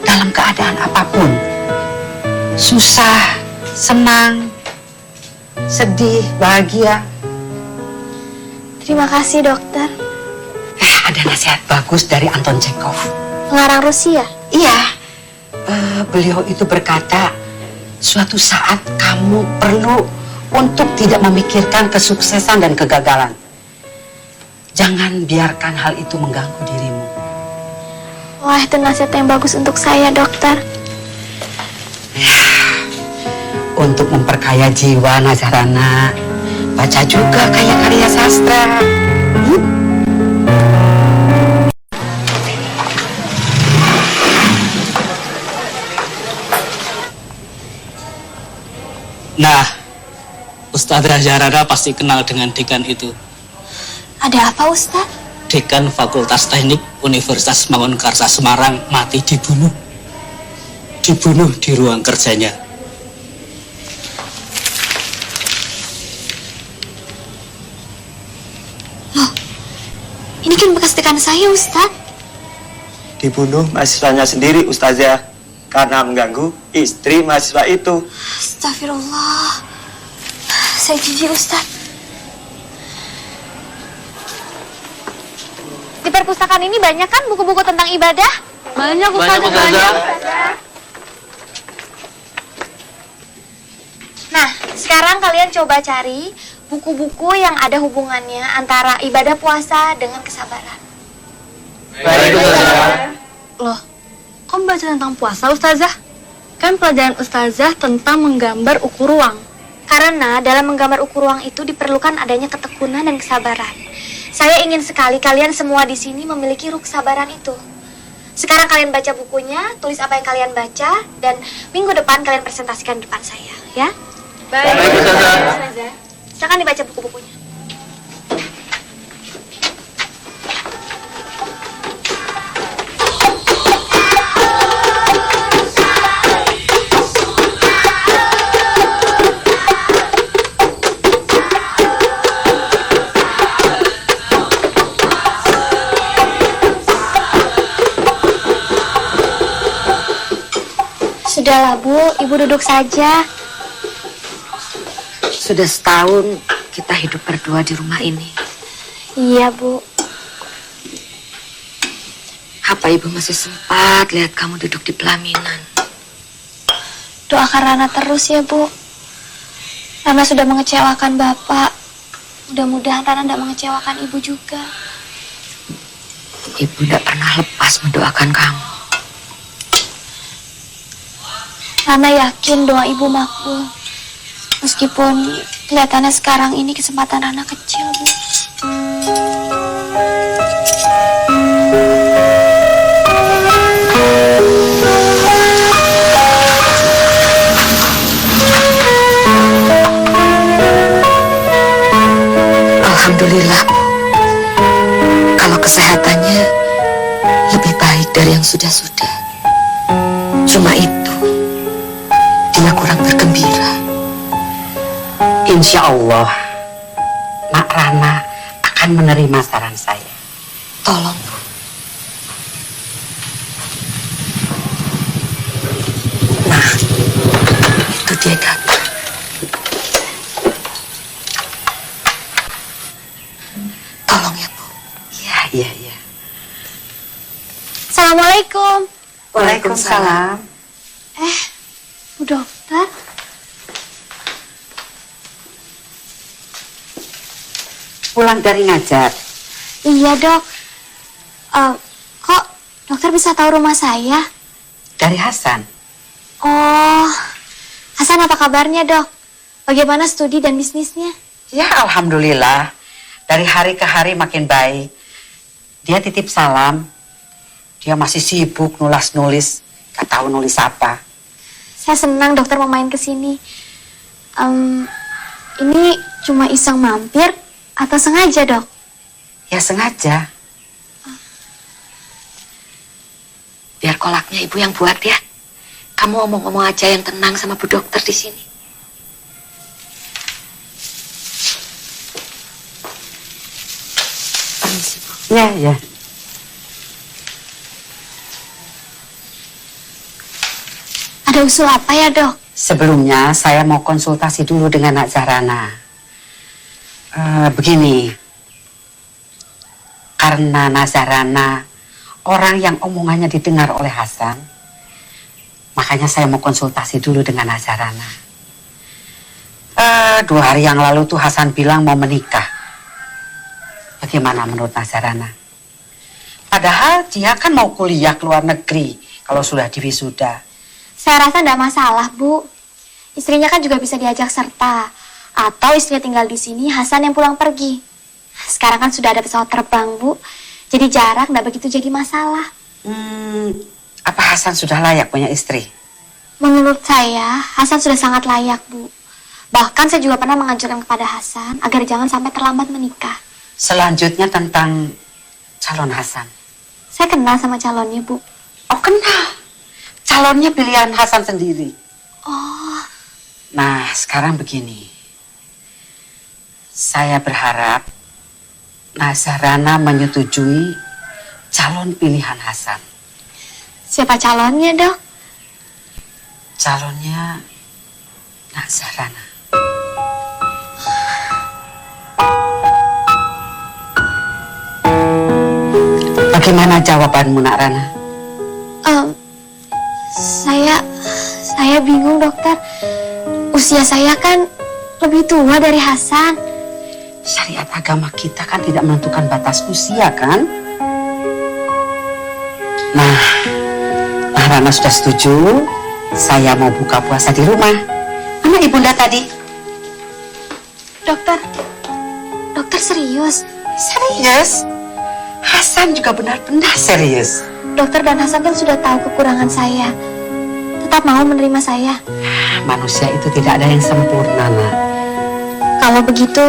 Dalam keadaan apapun. Susah, senang, sedih, bahagia. Terima kasih, dokter. Ada nasihat bagus dari Anton Chekhov. Pengarang Rusia? Iya. Beliau itu berkata, suatu saat kamu perlu untuk tidak memikirkan kesuksesan dan kegagalan. Jangan biarkan hal itu mengganggu dirimu. Wah, itu nasihat yang bagus untuk saya, dokter. Untuk memperkaya jiwa, Nazarana, baca juga karya-karya sastra. Nah, Ustadzah Zarana pasti kenal dengan dekan itu. Ada apa, Ustaz? Dekan Fakultas Teknik Universitas Mangunkarsa Semarang mati dibunuh. Dibunuh di ruang kerjanya. Loh, ini kan bekas dekan saya, Ustaz. Dibunuh mahasiswanya sendiri, Ustazah, karena mengganggu istri mahasiswa itu. Astagfirullah. Saya jijik, Ustaz. Di perpustakaan ini banyak kan buku-buku tentang ibadah? Banyak, Ustazah. Banyak. Nah, sekarang kalian coba cari buku-buku yang ada hubungannya antara ibadah puasa dengan kesabaran. Baik, Ustazah. Loh, kok baca tentang puasa, Ustazah? Kan pelajaran Ustazah tentang menggambar ukur ruang. Karena dalam menggambar ukur ruang itu diperlukan adanya ketekunan dan kesabaran. Saya ingin sekali kalian semua di sini memiliki ruh kesabaran itu. Sekarang kalian baca bukunya, tulis apa yang kalian baca, dan minggu depan kalian presentasikan di depan saya, ya? Baik, Ustazah. Silakan dibaca buku-bukunya. Sudahlah, Bu. Ibu duduk saja. Sudah setahun kita hidup berdua di rumah ini. Iya, Bu. Apa Ibu masih sempat lihat kamu duduk di pelaminan? Doakan Rana terus ya, Bu. Rana sudah mengecewakan Bapak. Mudah-mudahan Rana tidak mengecewakan Ibu juga. Ibu tidak pernah lepas mendoakan kamu. Rana yakin doa Ibu makbul. Meskipun kelihatannya sekarang ini kesempatan Rana kecil, Bu. Alhamdulillah, kalau kesehatannya lebih baik dari yang sudah-sudah. Cuma itu, dia kurang bergembira. Insya Allah, Mak Rana akan menerima saran saya. Tolong, Bu. Nah, itu dia datang. Tolong ya, Bu. Iya. Assalamualaikum. Waalaikumsalam. Bu Dokter. Pulang dari ngajar. Iya, Dok. Kok dokter bisa tahu rumah saya? Dari Hasan. Oh, Hasan apa kabarnya, Dok? Bagaimana studi dan bisnisnya? Ya, alhamdulillah. Dari hari ke hari makin baik. Dia titip salam. Dia masih sibuk nulis-nulis. Gak tahu nulis apa. Saya senang dokter mau main ke sini. Ini cuma iseng mampir atau sengaja, Dok? Ya sengaja. Biar kolaknya Ibu yang buat ya. Kamu ngomong-ngomong aja yang tenang sama Bu Dokter di sini. Permisi, Bu. Ya. Ada usul apa ya, Dok? Sebelumnya saya mau konsultasi dulu dengan Nak Zahrana. Begini, karena Nazarana orang yang omongannya didengar oleh Hasan, makanya saya mau konsultasi dulu dengan Nazarana. 2 hari yang lalu tuh Hasan bilang mau menikah. Bagaimana menurut Nazarana? Padahal dia kan mau kuliah ke luar negeri kalau sudah diwisuda. Saya rasa tidak masalah, Bu. Istrinya kan juga bisa diajak serta. Atau istrinya tinggal di sini, Hasan yang pulang pergi. Sekarang kan sudah ada pesawat terbang, Bu. Jadi jarak tidak begitu jadi masalah. Apa Hasan sudah layak punya istri? Menurut saya, Hasan sudah sangat layak, Bu. Bahkan saya juga pernah menganjurkan kepada Hasan agar jangan sampai terlambat menikah. Selanjutnya tentang calon Hasan. Saya kenal sama calonnya, Bu. Oh, kenal? Calonnya pilihan Hasan sendiri? Oh. Nah, sekarang begini. Saya berharap Nazarana menyetujui calon pilihan Hasan. Siapa calonnya, Dok? Calonnya Nazarana. Bagaimana jawabanmu, Nak Rana? Saya bingung, dokter. Usia saya kan lebih tua dari Hasan. Syariat agama kita kan tidak menentukan batas usia, kan? Nah, Rana sudah setuju. Saya mau buka puasa di rumah. Mana ibunda tadi? Dokter serius? Serius? Hasan juga benar-benar serius. Dokter dan Hasan kan sudah tahu kekurangan saya. Tetap mau menerima saya. Manusia itu tidak ada yang sempurna, Nak. Kalau begitu,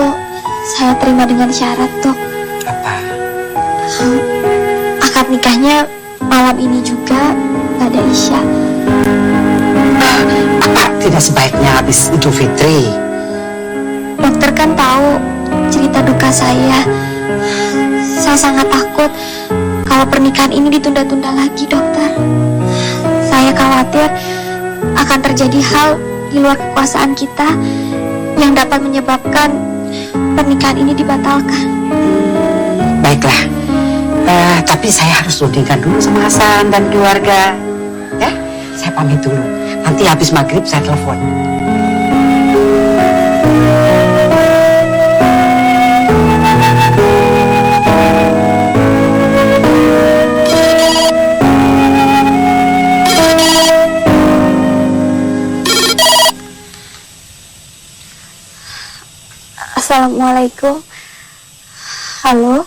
saya terima dengan syarat, Dok. Apa? Akad nikahnya malam ini juga pada Isya. Apa tidak sebaiknya habis Idul Fitri? Dokter kan tahu cerita duka saya. Saya sangat takut kalau pernikahan ini ditunda-tunda lagi, dokter. Saya khawatir akan terjadi hal di luar kekuasaan kita yang dapat menyebabkan pernikahan ini dibatalkan. Baiklah, tapi saya harus rundingkan dulu sama Hasan dan keluarga. Ya, saya pamit dulu. Nanti habis maghrib saya telepon. Assalamualaikum. Halo.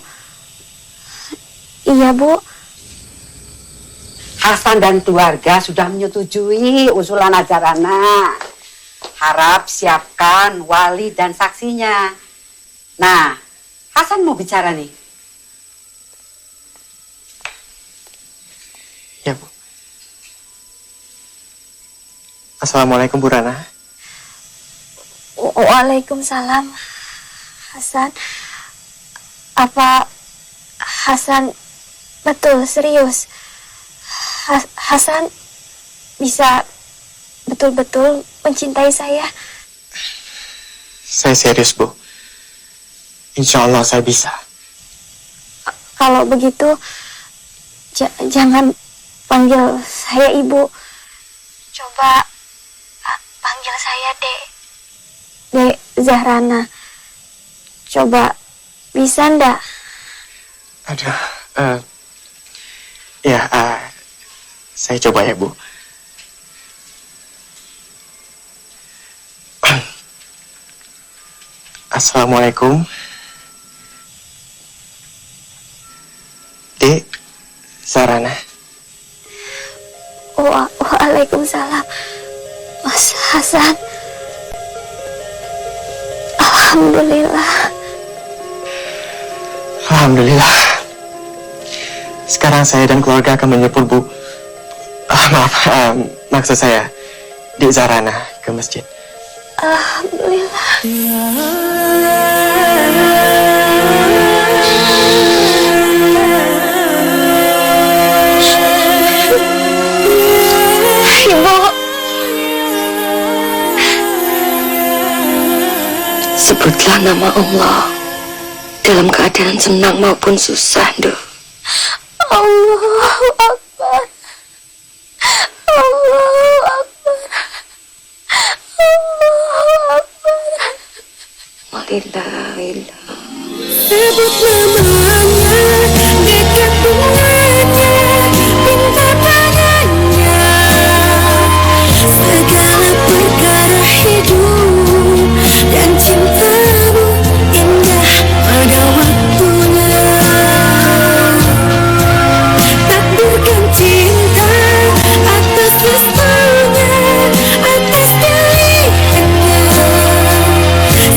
Iya, Bu. Hasan dan keluarga sudah menyetujui usulan Nazarana. Harap siapkan wali dan saksinya. Nah, Hasan mau bicara nih. Ya, Bu. Assalamualaikum, Bu Rana. Waalaikumsalam. Hasan, apa Hasan betul serius? Hasan bisa betul-betul mencintai saya? Saya serius, Bu. Insya Allah saya bisa. Kalau begitu, jangan panggil saya Ibu. Coba panggil saya Dek Zahrana. Coba, bisa ndak? Aduh, saya coba ya, Bu. Assalamualaikum. Dek Zahrana. Waalaikumsalam. Mas Hasan. Alhamdulillah. Alhamdulillah. Sekarang saya dan keluarga akan menyusul Bu. Maksud saya Dek Zahrana ke masjid. Alhamdulillah. Ibu. Sebutlah nama Allah dalam keadaan senang maupun susah, Dok. Allahu Akbar. Allahu Akbar. Allahu Akbar. Walillahillah. Sebut namanya, dekat dengannya, minta tangannya. Segala perkara hidup dan cintamu indah pada waktunya. Takdirkan cinta atas restunya, atas pilihannya.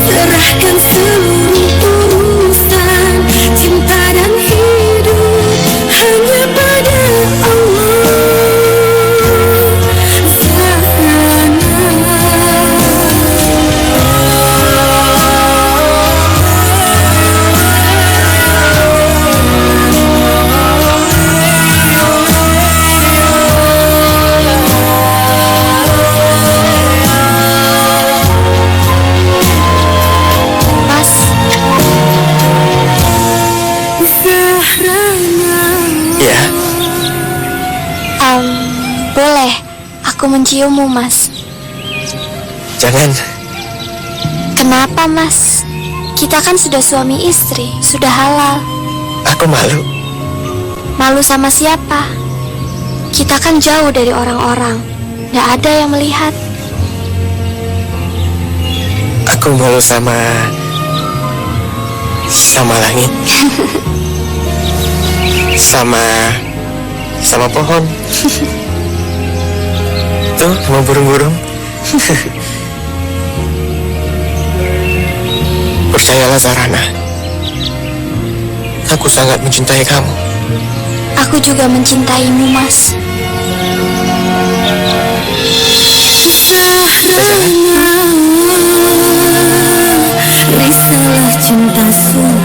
Serahkan seluruh urusan cinta dan hidup Boleh aku menciummu, Mas? Jangan. Kenapa, Mas? Kita kan sudah suami istri, sudah halal. Aku malu. Malu sama siapa? Kita kan jauh dari orang-orang, gak ada yang melihat. Aku malu sama langit. sama pohon. Tuh, sama burung-burung. Percayalah Zarana, aku sangat mencintai kamu. Aku juga mencintaimu, Mas. Risalah cinta sungguh